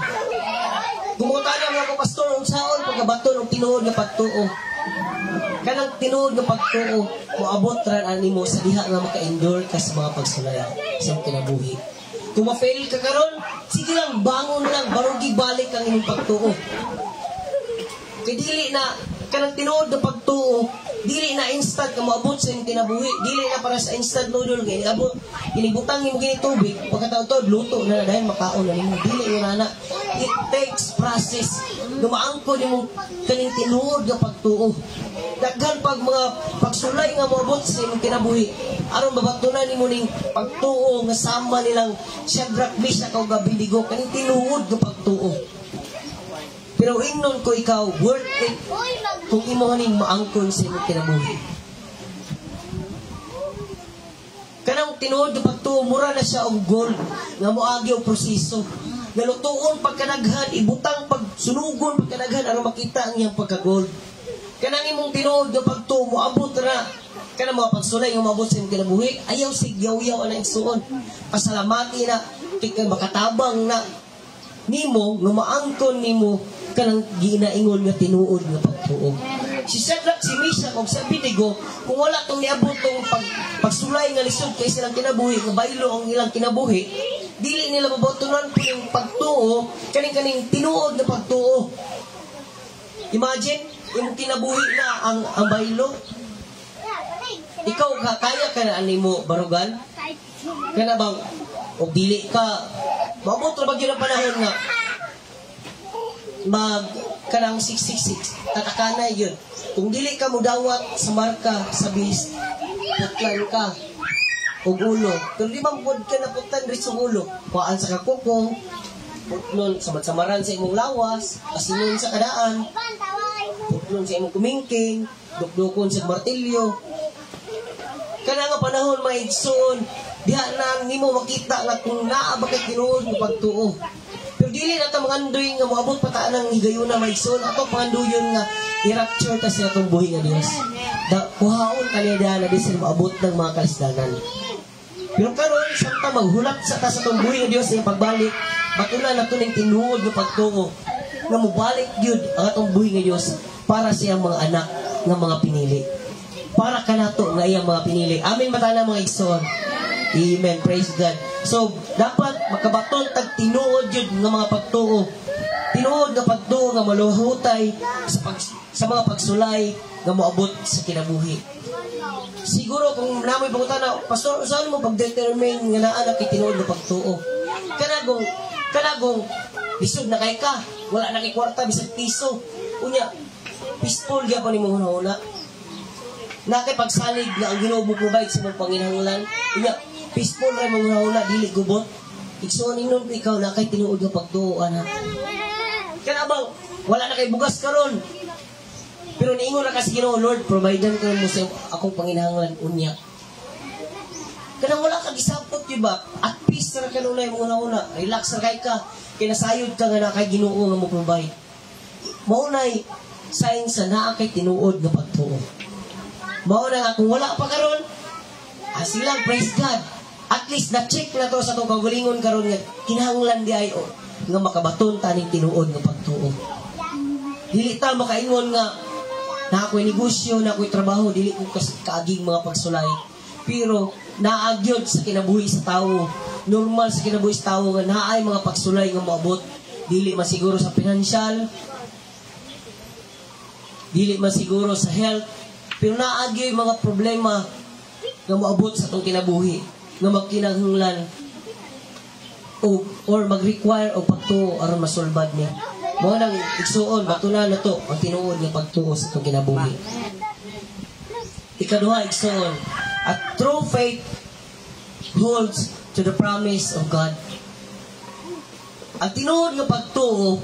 Gumutan na mga pastor, unsaon pagkabaton ang tinuod ng pagtuo. Kanang tinuod ng pagtuo, moabot ran animo sa diha nga maka-endure ka sa mga pagsulay sa kinabuhi. Kung ma-fail ka karon, sige lang, bangon lang, barugi balik ang imong pagtuo. Kaya dili na, kanang tinuod ng pagtuo, dili na instant ka moabot sa imong kinabuhi. Dili na para sa instant noodle, inibutang imong gini tubig, pagkataon luto na dahil makaon na nimo. Dili na. It takes process. Dumaangko nimo kaning tinuod ng pagtuo. Daghan pag mga pagsulay nga moabot sa imong kinabuhi, aron babatunan nimo ning pagtuo nga sama nilang Shadrach, Meshach ug Abednego kaning tinuod nga pagtuo. Pero ingnon ko ikaw, worth it kung imo ning maangkon sa imong kinabuhi. Kanang tinuod nga pagtuo, mura na siya og gold nga moagi og proseso. Nalutuon pagkanaghan, ibutang pagsunugon pagkanaghan aron makita ang iyang pagka-gold. Kanang imong tinuod nga pagtuo moabot na kanang mga pagsulay nga moabot sa imong kinabuhi, ayaw sigyaw-yaw ana igsuon. Pasalamati na kay makatabang na nimo nga maangkon nimo kanang ginaingon nga tinuod nga pagtuo. Si Shadrach, si Meshach ug si Abednego, kung wala tong niabot tong pagsulay nga lisod kay silang kinabuhi, nga baylo ang ilang kinabuhi, dili nila mabatunan po yung pagtuo kaning tinuod na pagtuo. Imagine, imong kinabuhi na ang baylo. Ikaw kaya ka na animo barugan? Kana bang og dili ka maabot ra bagyo ng panahon nga kanang 666 tatakanay yun. Kung dili ka mudawat sa marka sa bis, putlan ka og ulo. Pero di mangkod ka na putlan rin sa ulo. Kuhaan sa kakukong, putlon sa matsamaran sa imong lawas, asinon sa kadaan, putlon sa imong kumingking, dukdukon sa martilyo. Kana nga panahon maigsoon, diha na nimo makita nga kung naa ba kay tinuod mo pagtuo. Pero dili na ta mangandoy nga moabot pa ta nang higayuna maigsoon ato panganduyon nga i-rapture ta sa atong buhi nga Dios. Kuhaon kaniya na di sila maabot ng mga kalisdanan. Pero karon samtang maghulat sa ta sa atong buhi nga Dios sa pagbalik, matunan nato ning tinuod nga pagtuo nga mobalik gyud ang atong buhi nga Dios para sa iyang mga anak nga mga pinili. Para kanato nga iyang mga pinili. Amen ba tanan mga igsoon? Amen. Praise God. So, dapat makabaton tag tinuod yun ng mga pagtuo. Tinuod nga pagtuo nga maluhutay sa mga pagsulay nga moabot sa kinabuhi. Siguro kung namoy pangutan na, Pastor, saan mo pag-determine nga naa na kitinuod nga pagtuo? Kanagong, bisod na kay ka, wala na kay kwarta, bisag piso. Unya, pistol gya pa ni mo una. Na kay pagsalig na ang Ginoo provide sa mong panginahanglan. Unya, peaceful rin mong una, dili gubot. Igsuon nun ikaw na kay tinuod nga pagtuo, anak. Kaya bang, wala na kay bugas karon. Pero niingon na kasi Ginoo, Lord, providean ko mo sa akong panginahanglan, unya. Kaya wala ka gisapot, diba? At peace na kanunay mong una, relax na kay ka. Kinasayod ka nga na kay Ginoo nga mo provide. Maunay, sign sa naa kay tinuod nga pagtuo. Mauna nga, kung wala pa karon, silang praise God. At least na-check na to sa itong kagalingon karon nga kinahanglan di ay nga makabaton taning tinuod nga pagtuo. Dili ta makaingon nga na ako'y negosyo, na ako'y trabaho, dili ko kaaging mga pagsulay. Pero naagyod sa kinabuhi sa tao, normal sa kinabuhi sa tao nga naay mga pagsulay nga maabot. Dili masiguro sa financial, dili masiguro sa health, pero naagyo yung mga problema nga maabot sa itong kinabuhi, nga magkinahanglan or mag-require o pagtuo aron masulbad niya. Mga nang igsuon, batunan na to ang tinuod nga pagtuo sa itong kinabuhi. Ikaduha, igsuon, a true faith holds to the promise of God. Ang tinuod nga pagtuo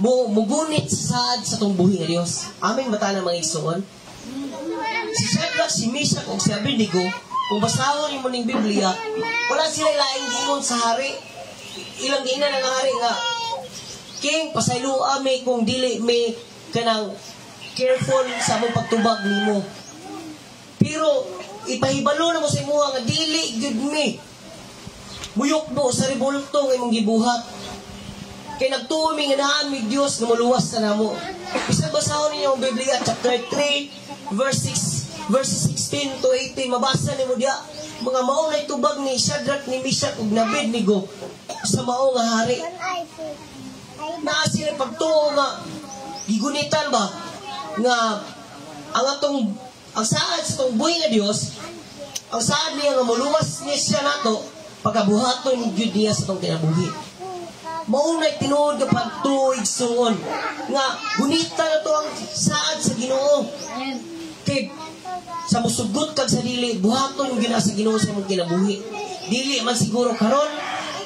mugunit sa saad sa itong buhi nga Diyos. Amin mata na mga igsuon. Si Shadrach, si Meshach, o si Abednego, kung basahon mo ng Biblia, wala sila laing gingon sa hari. Ilang gina ng hari nga, King, pasayloa may kung dili may kanang careful sa mong pagtubag nimo. Pero, ipahibalo na mo sa imuha nga dili good me. Buyok mo sa revolto ng imong gibuhat. Kay nagtuo mi nga naami Dios nga muluwas na namo. Bisag basahon ninyo ang Biblia chapter 3 verses 16 to 18 mabasa nimo dia mga mao na tubag ni Shadrach, ni Meshach ug ni Abednego sa mao nga hari. Naa sila pagtuo nga gigunitan ba nga ang saad sa tong buhi nga Dios, ang saad niya nga muluwas niya siya nato pagkabuhaton gyud niya sa tong kinabuhi. Maunay tinuod nga pagtuig suon nga gunita na to ang saad sa Ginoo. Kay sa musugot kag sa dili buhaton gina sa Ginoo sa mong kinabuhi. Dili man siguro karon,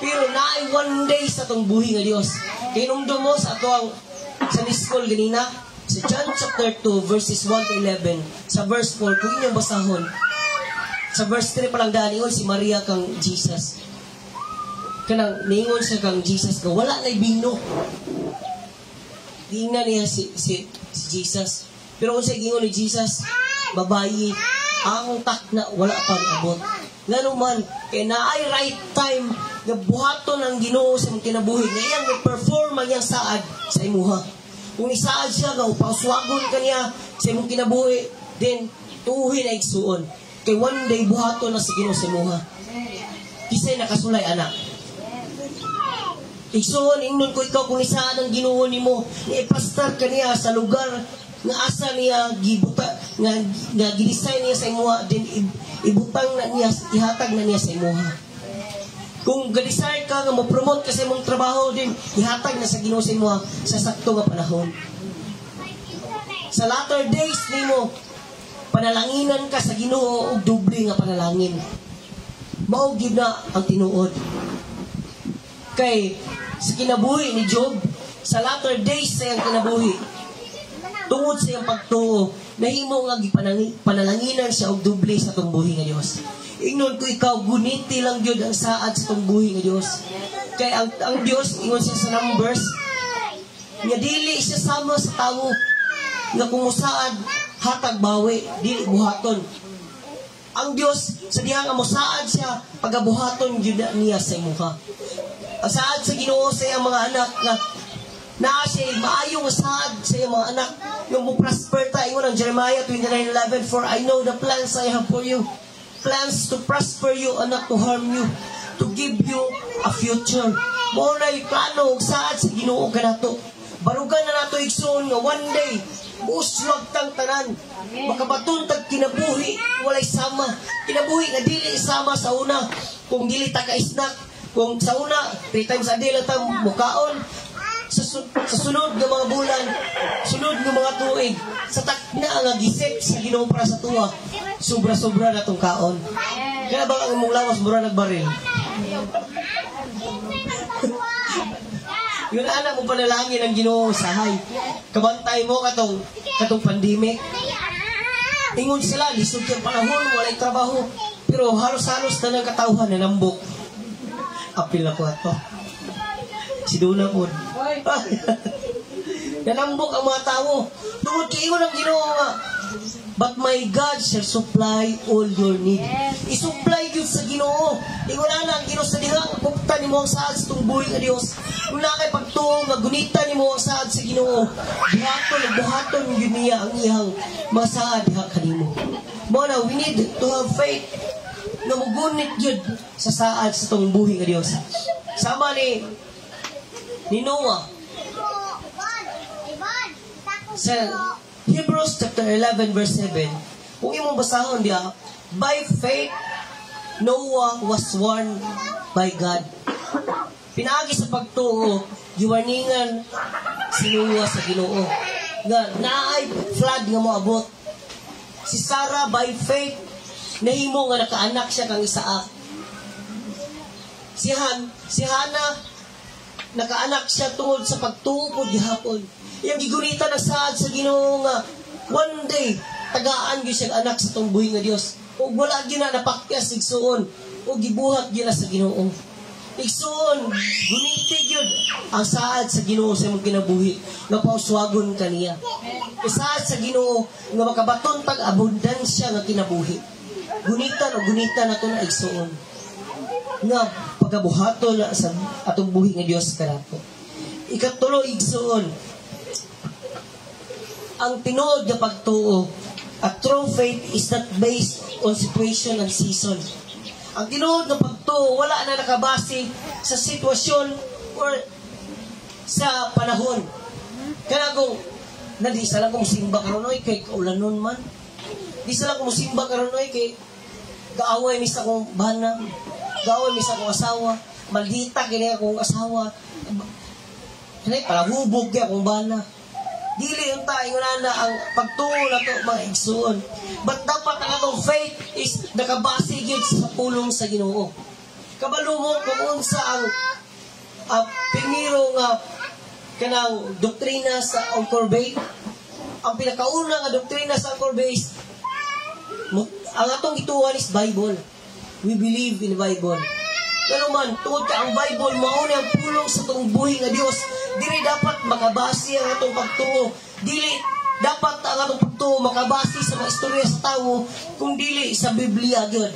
pero naay one day sa tong buhi nga Dios. Kay nungdo mo sa ato ang Sunday school ganina sa John chapter 2 verses 1 to 11 sa verse 4 kung inyong basahon. Sa verse 3 pa lang daningon si Maria kang Jesus. Kanang ningon siya kang Jesus nga wala na bino. Gingan niya si Jesus. Pero kung siya gingon ni Jesus, babayi, ang tak na wala pang abot. Nga naman, kaya naay right time nga buhaton ang Ginoo sa mong kinabuhi. Ngayon, mag-perform ang iyang saad sa imuha. Kung isaad siya, nga upaswagon ka niya sa imong kinabuhi, then tuuhin na igsuon. Kaya one day, buhaton na sa Ginoo sa imuha. Kisay nakasulay, anak. Igsuon, ingnon ko ikaw kung isaan ang Ginoo nimo, ipastar ka niya sa lugar nga asa niya gibuta nga gidesign niya sa imuha, then ibutang na niya, ihatag na niya sa imuha. Kung ga-desire ka nga mo-promote kasi mong trabaho din, ihatag na sa Ginoo sa imo sa sakto nga panahon. Sa latter days nimo, panalanginan ka sa Ginoo og doble nga panalangin. Mao gid na ang tinuod. Kay sa kinabuhi ni Job, sa latter days sa iyang kinabuhi, tungod sa iyang pagtuo, nahimo nga panalanginan siya og doble sa tong buhi nga Dios. Ingnon ko ikaw, guniti lang yun ang saad sa tong buhi nga Dios. Kay ang Dios, ingon siya sa Numbers, nga dili siya sama sa tawo, nga kumusaad, hatag bawi, dili buhaton. Ang Dios, sa diha nga mosaad siya, pagabuhaton yun niya sa imuha. Ang saad sa Ginoo sa iyang mga anak, nga naa siya, maayong saad sa iyang mga anak, yung mo-prosper ta, ingon ang Jeremiah 29:11, for I know the plans I have for you, plans to prosper you and not to harm you, to give you a future. Mo na yung plano, saad sa Ginoo kanato. Barugan na nato igsoon nga one day, uswag tang tanan. Makabatuntag kinabuhi, walay sama. Kinabuhi nga dili sama sa una. Kung dili ta ka-snack, kung sa una, 3 times a day lang ta mukaon. Sa sunod ng mga bulan, sunod ng mga tuig, sa takna nga gisip sa Ginoo para sa tuwa, sobra-sobra na tong kaon. Kaya ba ang imong lawas mura nagbaril? Yun anak mo panalangin ang Ginoo sahay. Kabantay mo katong pandemic. Ingon sila, lisod yung panahon, walay trabaho. Pero halos-halos na ng katauhan na nambok. Apil ako ato. Si Duna po. Nanambok ang mga tao. Tungod kayo ng Ginoo nga. But my God shall supply all your need. I-supply yun sa Ginoo. Ingon na ang Ginoo sa dihang kupta ni mo ang saad sa tungbuhi nga Dios. Kung na kay pagtuong nga gunita ni mo ang saad sa Ginoo, buhaton yun niya ang iyang mga saad diha kanimo. Mo na, we need to have faith na mugunit yun sa saad sa tungbuhi nga Dios. Sama ni Noah sa Hebrews chapter 11 verse 7, kung imong basahon diya, by faith Noah was warned by God. Pinaagi sa pagtuo, giwarningan si Noah sa Ginoo nga naay flood nga moabot. Si Sarah by faith nahimo nga nakaanak siya kang Isaac. Si Hannah nakaanak siya tungod sa pagtuo pod gihapon. Iyang gigunita na saad sa Ginoo nga one day tagaan gyud siya anak sa tong buhi nga Dios. Ug wala gyud na napakyas igsuon ug gibuhat gyud na sa Ginoo. Igsuon guniti gyud ang saad sa Ginoo sa imong kinabuhi nga pauswagon kaniya. Saad sa Ginoo nga makabaton tag abundansya nga kinabuhi. Gunita nato na igsuon nga pagabuhaton sa atong buhi nga Dios kanato. Ikatulo igsuon, ang tinuod na pagtuo, a true faith is not based on situation and season. Ang tinuod na pagtuo, wala na nakabase sa sitwasyon or sa panahon. Kaya kung, di sa lang kung simba karon oy kay kaulanon man. Di sa lang kung simba karon oy kay gaaway mi sa akong bana, gaaway mi sa akong asawa, maldita kini akong asawa. Kani para hubog kay akong bana. Dili yung tayo na ang pagtuo na ito mga igsuon. But dapat ang atong faith is nakabase yun sa pulong sa Ginoo. Kabalo mo kung unsa ang piniro nga kanang doktrina sa Anchor Bay. Ang pinakauna nga doktrina sa Anchor Bay is ang atong ituan is Bible. We believe in Bible. Pero man, tungod ka ang Bible, mauna ang pulong sa itong buhi nga Dios. Dili dapat makabase ang atong pagtuo. Dili dapat ang atong pagtuo makabase sa mga istorya sa tao, kung dili sa Biblia gyud.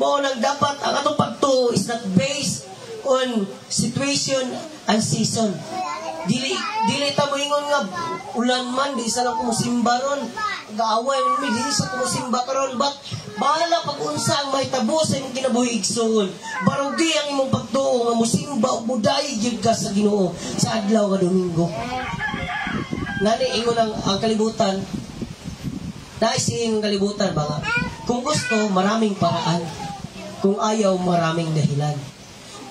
Mao nang dapat ang atong pagtuo is not based on situation and season. Dili ta moingon nga ulan man di sa lang kumusimba ron. Gaaway man di sa kumusimba karon, but bahala pag unsa ang mahitabo sa imong kinabuhi igsoon. Barugi ang imong pagtuo nga musimba ug mudayi gyud ka sa Ginoo sa adlaw nga Domingo. Nani ingon ang kalibutan. Naising kalibutan ba nga? Kung gusto, maraming paraan. Kung ayaw, maraming dahilan.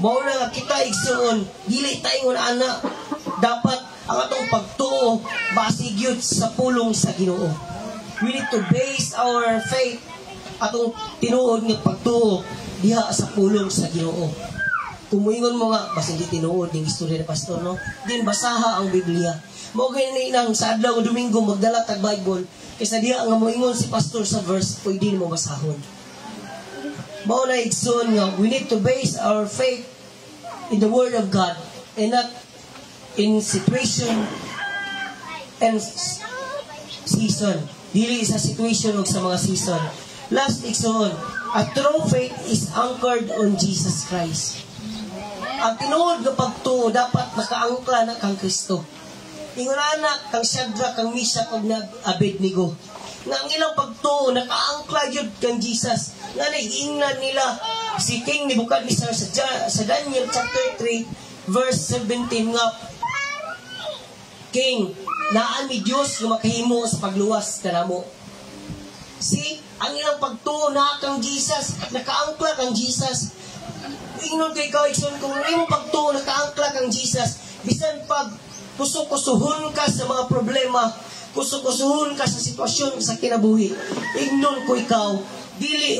Mao na nga kita igsoon, dili tayo ana dapat ang atong pagtuo basig gyud sa pulong sa Ginoo. We need to base our faith atong tinuod nga pagtuo diha sa pulong sa Ginoo. Kung moingon mo nga basig di tinuod ning istorya ni pastor no, din basaha ang Biblia. Mao gani nang sa adlaw nga Domingo magdala tag Bible kaysa diha nga moingon si pastor sa verse pwede mo basahon. Mao na igsoon nga we need to base our faith in the Word of God and not in situation and season. Dili sa situation o sa mga season. Last igsoon, a true faith is anchored on Jesus Christ. Ang tinuod nga pagtuo dapat nakaangkla na kang Kristo. Ingon anak kang Shadrach, kang Meshach ug Abednego. Nga ang ilang pagtuo nakaangkla jud kang Jesus. Nga naiingnan nila si King Nebuchadnezzar sa Daniel chapter 3 verse 17 nga King, naan mi Dios nga makahimo sa pagluwas kanamo. See, ang ilang pagtuo na kang Jesus, nakaangkla kang Jesus. Ingnon kay ikaw, ikson, kung imong pagtuo nakaangkla kang Jesus, bisan pag kusog-kusuhon ka sa mga problema, kusog-kusuhon ka sa sitwasyon sa kinabuhi, ingnon ko ikaw, dili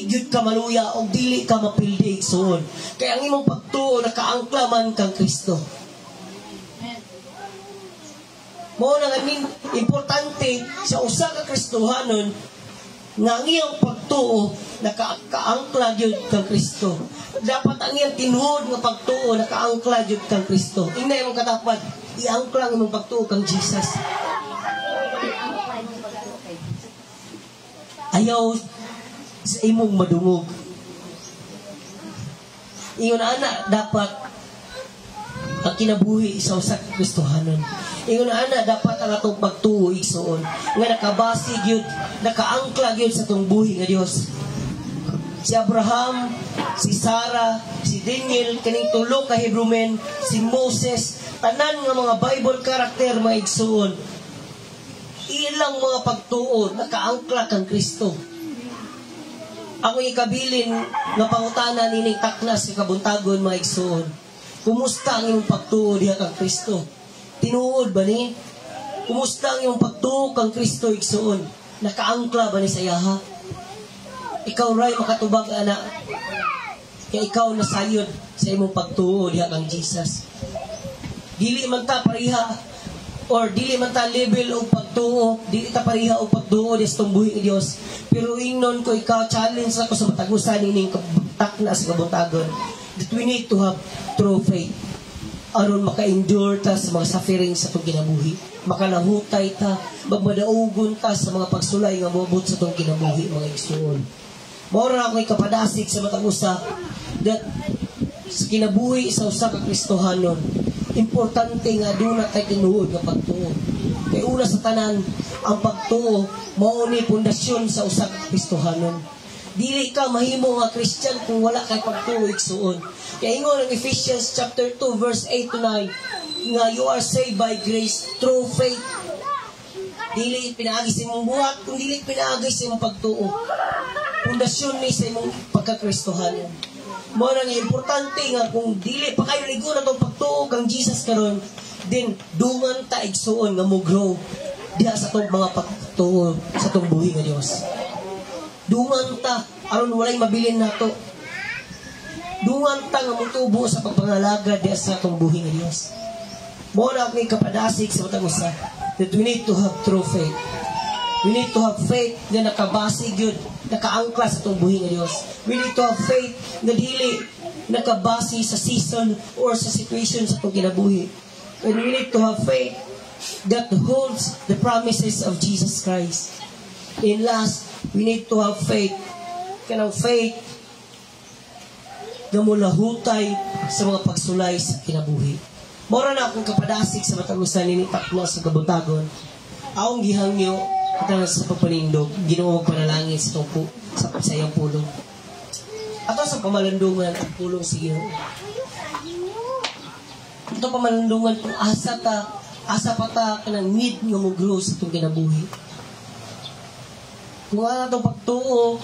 gyud ka maluya og dili ka mapildi igsoon. Kaya ang imong pagtuo nakaangkla man kang Kristo. Mao na ganin importante sa usa ka Kristohanon nga ang iyang pagtuo nakaangkla gyud kang Kristo. Dapat ang iyang tinuod nga pagtuo nakaangkla gyud kang Kristo. Ingna imong katapat, iangkla ang imong pagtuo kang Jesus. Ayaw sa imong madungog. Ingon ana dapat ang kinabuhi sa usa ka Kristohanon. Ingon ana dapat ang atong pagtuo igsoon nga nakabase gyud, nakaangkla gyud sa atong buhi nga Dios. Si Abraham, si Sarah, si Daniel, kaning tulo ka Hebrew men, si Moses, tanan nga mga Bible character mga igsoon. Ilang mga pagtuo nakaangkla kang Kristo. Ako ikabilin nga pangutana nining taknas sa kabuntagon mga igsoon. Kumusta ang iyong pagtuo diha kang Kristo? Tinuod ba ni? Kumusta ang iyong pagtuo kang Kristo igsoon? Nakaangkla ba ni sa iyaha? Ikaw ray makatubag ana. Kaya ikaw nasayod sa imong pagtuo diha kang Jesus. Dili man ta pareha or dili man ta level o pagtuo, dili ta pareha o pagtuo di sa buhi ni Dios. Pero ingnon ko ikaw challenge ako sa matagusan nining takna sa kabuntagon that we need to have true faith aron maka-endure ta sa mga suffering sa itong kinabuhi, makalahutay ta, magmadaugon ta sa mga pagsulay nga moabot sa itong kinabuhi mga igsoon. Maura ako'y kapadasig sa matang usa that sa kinabuhi sa usa ka Kristohanon importante nga doon na tayo tinuod nga pagtuo. Kaya una sa tanan ang pagtuo mao ni pundasyon sa usa ka Kristohanon. Dili ka mahimo nga Christian kung wala kay pagtuo igsoon. Kaya ingon ang Ephesians chapter 2 verse 8 to 9 nga you are saved by grace through faith. Dili pinaagi sa imong buhat, kung dili pinaagi sa imong pagtuo. Pundasyon ni sa imong pagka-Kristohanon. Mo na nga importante nga kung dili pa kayo ligo na tong pagtuo kang Jesus karon, then dungan ta igsuon nga mo grow diha sa tong mga pagtuo sa tong buhi nga Dios. Dungan ta aron walay mabilin nato. Dungan ta nga motubo sa pagpangalaga diha sa tong buhi nga Dios. Mo na akong kapadasig sa matang usa that we need to have true faith. We need to have faith na nakabase gyud, nakaangkla sa itong buhi nga Dios. We need to have faith na dili nakabase sa season or sa situation sa itong kinabuhi. And we need to have faith that holds the promises of Jesus Christ. And last, we need to have faith. Kanang faith na mulahutay sa mga pagsulay sa kinabuhi. Mora na akong kapadasig sa matagusan ni takna sa kabuntagon. Aong gihangyo katang sa pagpanindog, Ginoo panalangin sa tungko sa iyang pulong. Ato sa pamalandungan ang pulong sa Ginoo. Ito pamalandungan kung asa pa ta kanang need nga mo grow sa itong kinabuhi. Kung ano itong pagtuo,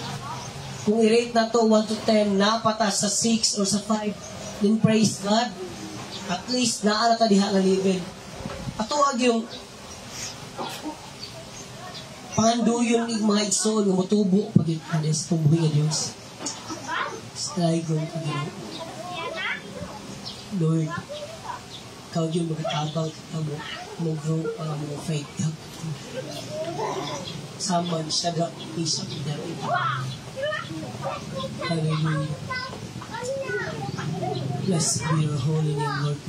kung i-rate na to 1 to 10, napata sa 6 or sa 5, Then praise God. At least naara ta diha nga level. Ato ag yung panganduyon ng mga igsoon nga motubo pag ikanes tubuhi nga Dios. Strigon ka Ginoo. Lord, ikaw yung magtabang kamo mag-grow ang mga faith. Saman siya ga isang dari. Hallelujah. Blessed be your holy name, Lord.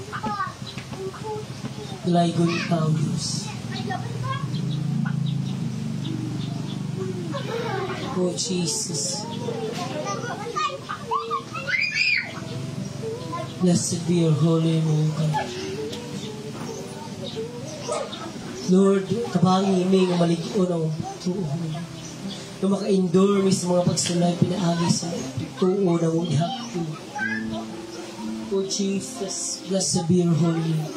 Glaygon ikaw, Diyos. Oh, Jesus. Blessed be your holy name, God. Lord, kabangi may nga maligyon ang tuo mo. Na maka-endure may sa mga pagsulay pinaagi sa tuo na mong ihapon. Oh, Jesus, blessed be your holy name.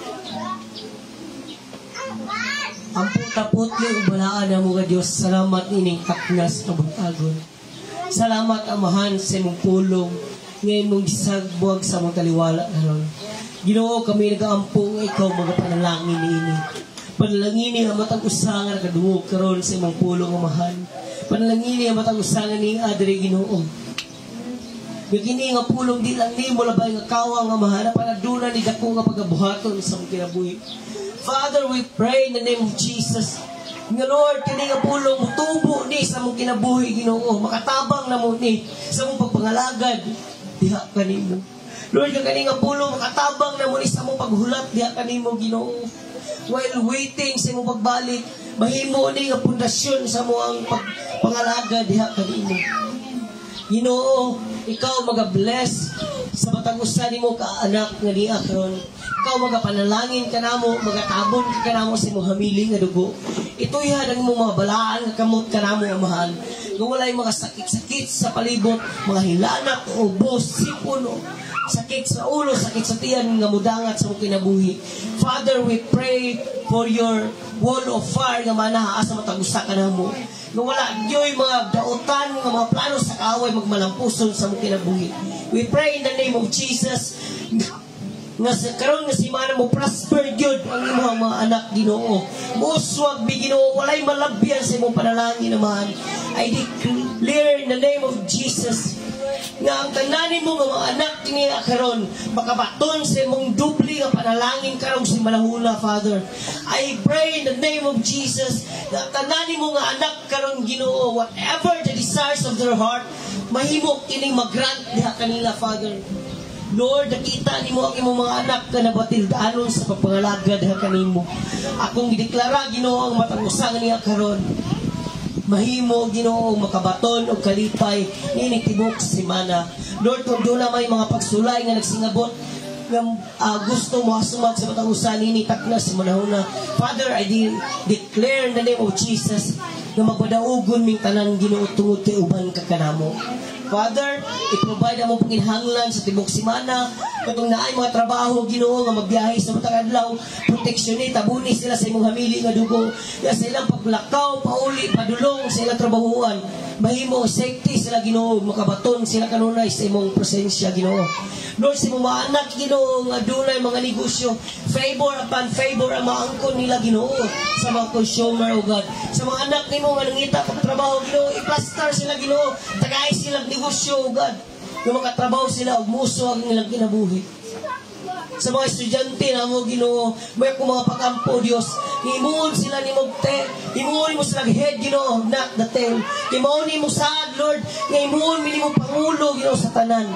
Ang putapot yung balaan na mga Diyos, salamat ining taknas na buntagon. Salamat amahan sa mong pulong, ngayon mong gisagbuag sa mong taliwala na ron. Ginoo kami nag-aampong ikaw mga panalangin ni ini. Panalangin ang matang usangan na kadungog karon sa mong pulong amahan. Panalangin ang matang usangan ni Adre Ginoo. Gagini nga pulong di lang ni mo labay nga kawang amahan na panaduna ni dako nga pagabuhaton sa mong kinabuhi. Father, we pray in the name of Jesus. Nga Lord, kini nga pulong mutubo ni sa mong kinabuhi Ginoo. Makatabang na mo ni sa mong pagpangalagad. Diha kanimo. Lord, kani nga pulong makatabang na mo ni sa mong paghulat diha kanimo Ginoo. While waiting sa mong pagbalik, mahimo ni nga pundasyon sa mong pagpangalagad diha kanimo. Ginoo, ikaw maga-bless sa matag-usa nimo ka anak nga diha karon. Ikaw magapanalangin ka namo, magatabon ka namo sa imong hamili nga dugo. Ito'y hadang mong mga balaan nga kamot ka namo amahan. Nga walay mga sakit-sakit sa palibot, mga hilanat, ubos, sipon, sakit sa ulo, sakit sa tiyan nga mudangat sa mong kinabuhi. Father, we pray for your wall of fire nga manaha sa matag-usa ka namo. Nga wala yo'y mga dautan, nga mga plano sa kaaway magmalampuson sa mong kinabuhi. We pray in the name of Jesus nga karon nga si mana mo prosper gyud ang imong mga anak Ginoo. Muswag bi Ginoo, walay malabyan sa imong panalangin naman. I declare in the name of Jesus nga ang tanan mo nga mga anak niya karon makabaton sa imong dubli nga panalangin karon si malahula Father. I pray in the name of Jesus nga tanan mo nga anak karon Ginoo, whatever the desires of their heart mahimo kining mag-grant diha kanila Father. Lord, nakita ni mo ang imong mga anak ka nabatildanon sa pagpangalagad ha kanimo. Akong gideklara Ginoo ang matang usang niya karon. Mahimo Ginoo makabaton og kalipay ini tibok semana. Lord, kung doon na may mga pagsulay nga nagsingabot nga gusto mo sumag sa matang usan ini taknas sa manahuna. Father, I declare in the name of Jesus nga magpadaogon ming tanan Ginoo tungod kay uban ka kanamo. Father, i-provide mo panginhanglan sa tibok simana, katong naay mga trabaho Ginoo nga magbiyahe sa matag adlaw, proteksyon ni tabuni sila sa imong hamili nga dugo, ya sa ilang paglakaw, pauli, padulong sa ilang trabahuan, mahimo safety sila Ginoo, makabaton sila kanunay sa imong presensya Ginoo. Lord, sa imong mga anak Ginoo nga dunay mga negosyo, favor upon favor ang maangkon nila Ginoo sa mga consumer o God. Sa mga anak nimo nga nangita pagtrabaho Ginoo, i-plaster sila Ginoo, tagay sila negosyo, God. Yung makatrabaho sila, og muso ang nilang kinabuhi. Sa mga estudyante na mo, Ginoo, may akong mga pakampo, Diyos, imuon sila ni Mogte, imuon mo sila head, Ginoo, not the tail. Imuon mo saad, Lord, nga imuon mo pangulo, Ginoo, sa tanan.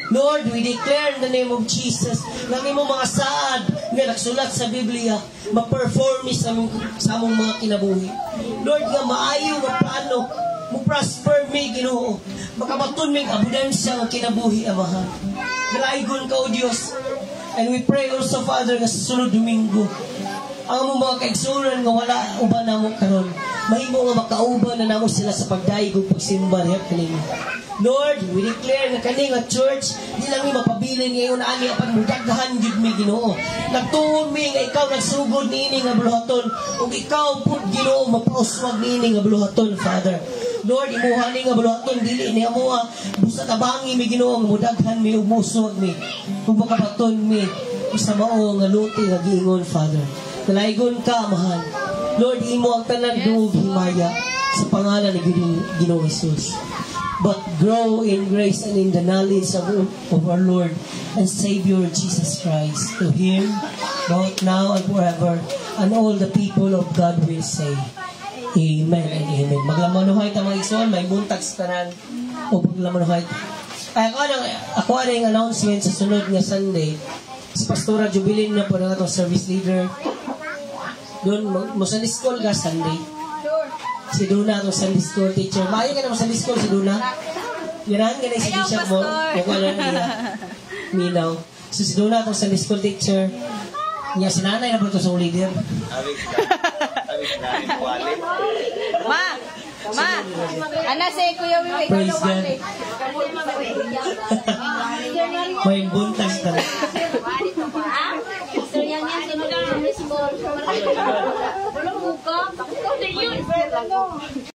Lord, we declare in the name of Jesus na imong mga saad nga nagsulat sa Biblia ma-perform sa among mga kinabuhi. Lord, nga maayo nga plano mo prosper me Ginoo, makabaton ming abundansya nga kinabuhi amahan. Galaygon ka o Dios. And we pray also Father nga sa sunod Domingo ang among mga kaigsunan nga wala uban namo karon. mahimo nga makauban na namo sila sa pagdaig ug pagsimba niya kanimo. Lord, we declare nga kani nga church di lang mi mapabilin ngayon ani apan mudaghan gyud mi Ginoo. Nagtuon mi nga ikaw nagsugod niini nga buluhaton ug ikaw pud Ginoo mapauswag niini nga buluhaton, Father. Lord, imuhani nga buluhaton dili ni amo busa tabangi mi Ginoo nga mudaghan mi ug muswag mi. Ug makapaton mi sa mao nga luti nga giingon, Father. Kalaygon ka, Amahan. Lord, imo ang tanan duog himaya sa pangalan ni Ginoo Jesus. But grow in grace and in the knowledge of our Lord and Savior Jesus Christ. To Him, both now and forever, and all the people of God will say, Amen and Amen. Maglamanuhay ta mga igsoon, may buntag sa tanan o maglamanuhay. Ay, ako na yung announcement sa sunod nga Sunday. Si Pastora Jubilin na po na itong service leader. Doon, mo Sunday school ka Sunday. Si Duna itong Sunday school teacher. Maayo ka na mo Sunday school si Duna. Yan ganay si Bishop mo. Kung wala niya. Minaw. So si Duna itong Sunday school teacher. Niya si nanay na po ito sa leader. Ma, ana si Kuya Wiwi. Praise God. May buntas na rin. Sir, yan sunod ang school. Walang buka. Bakit ko na yun?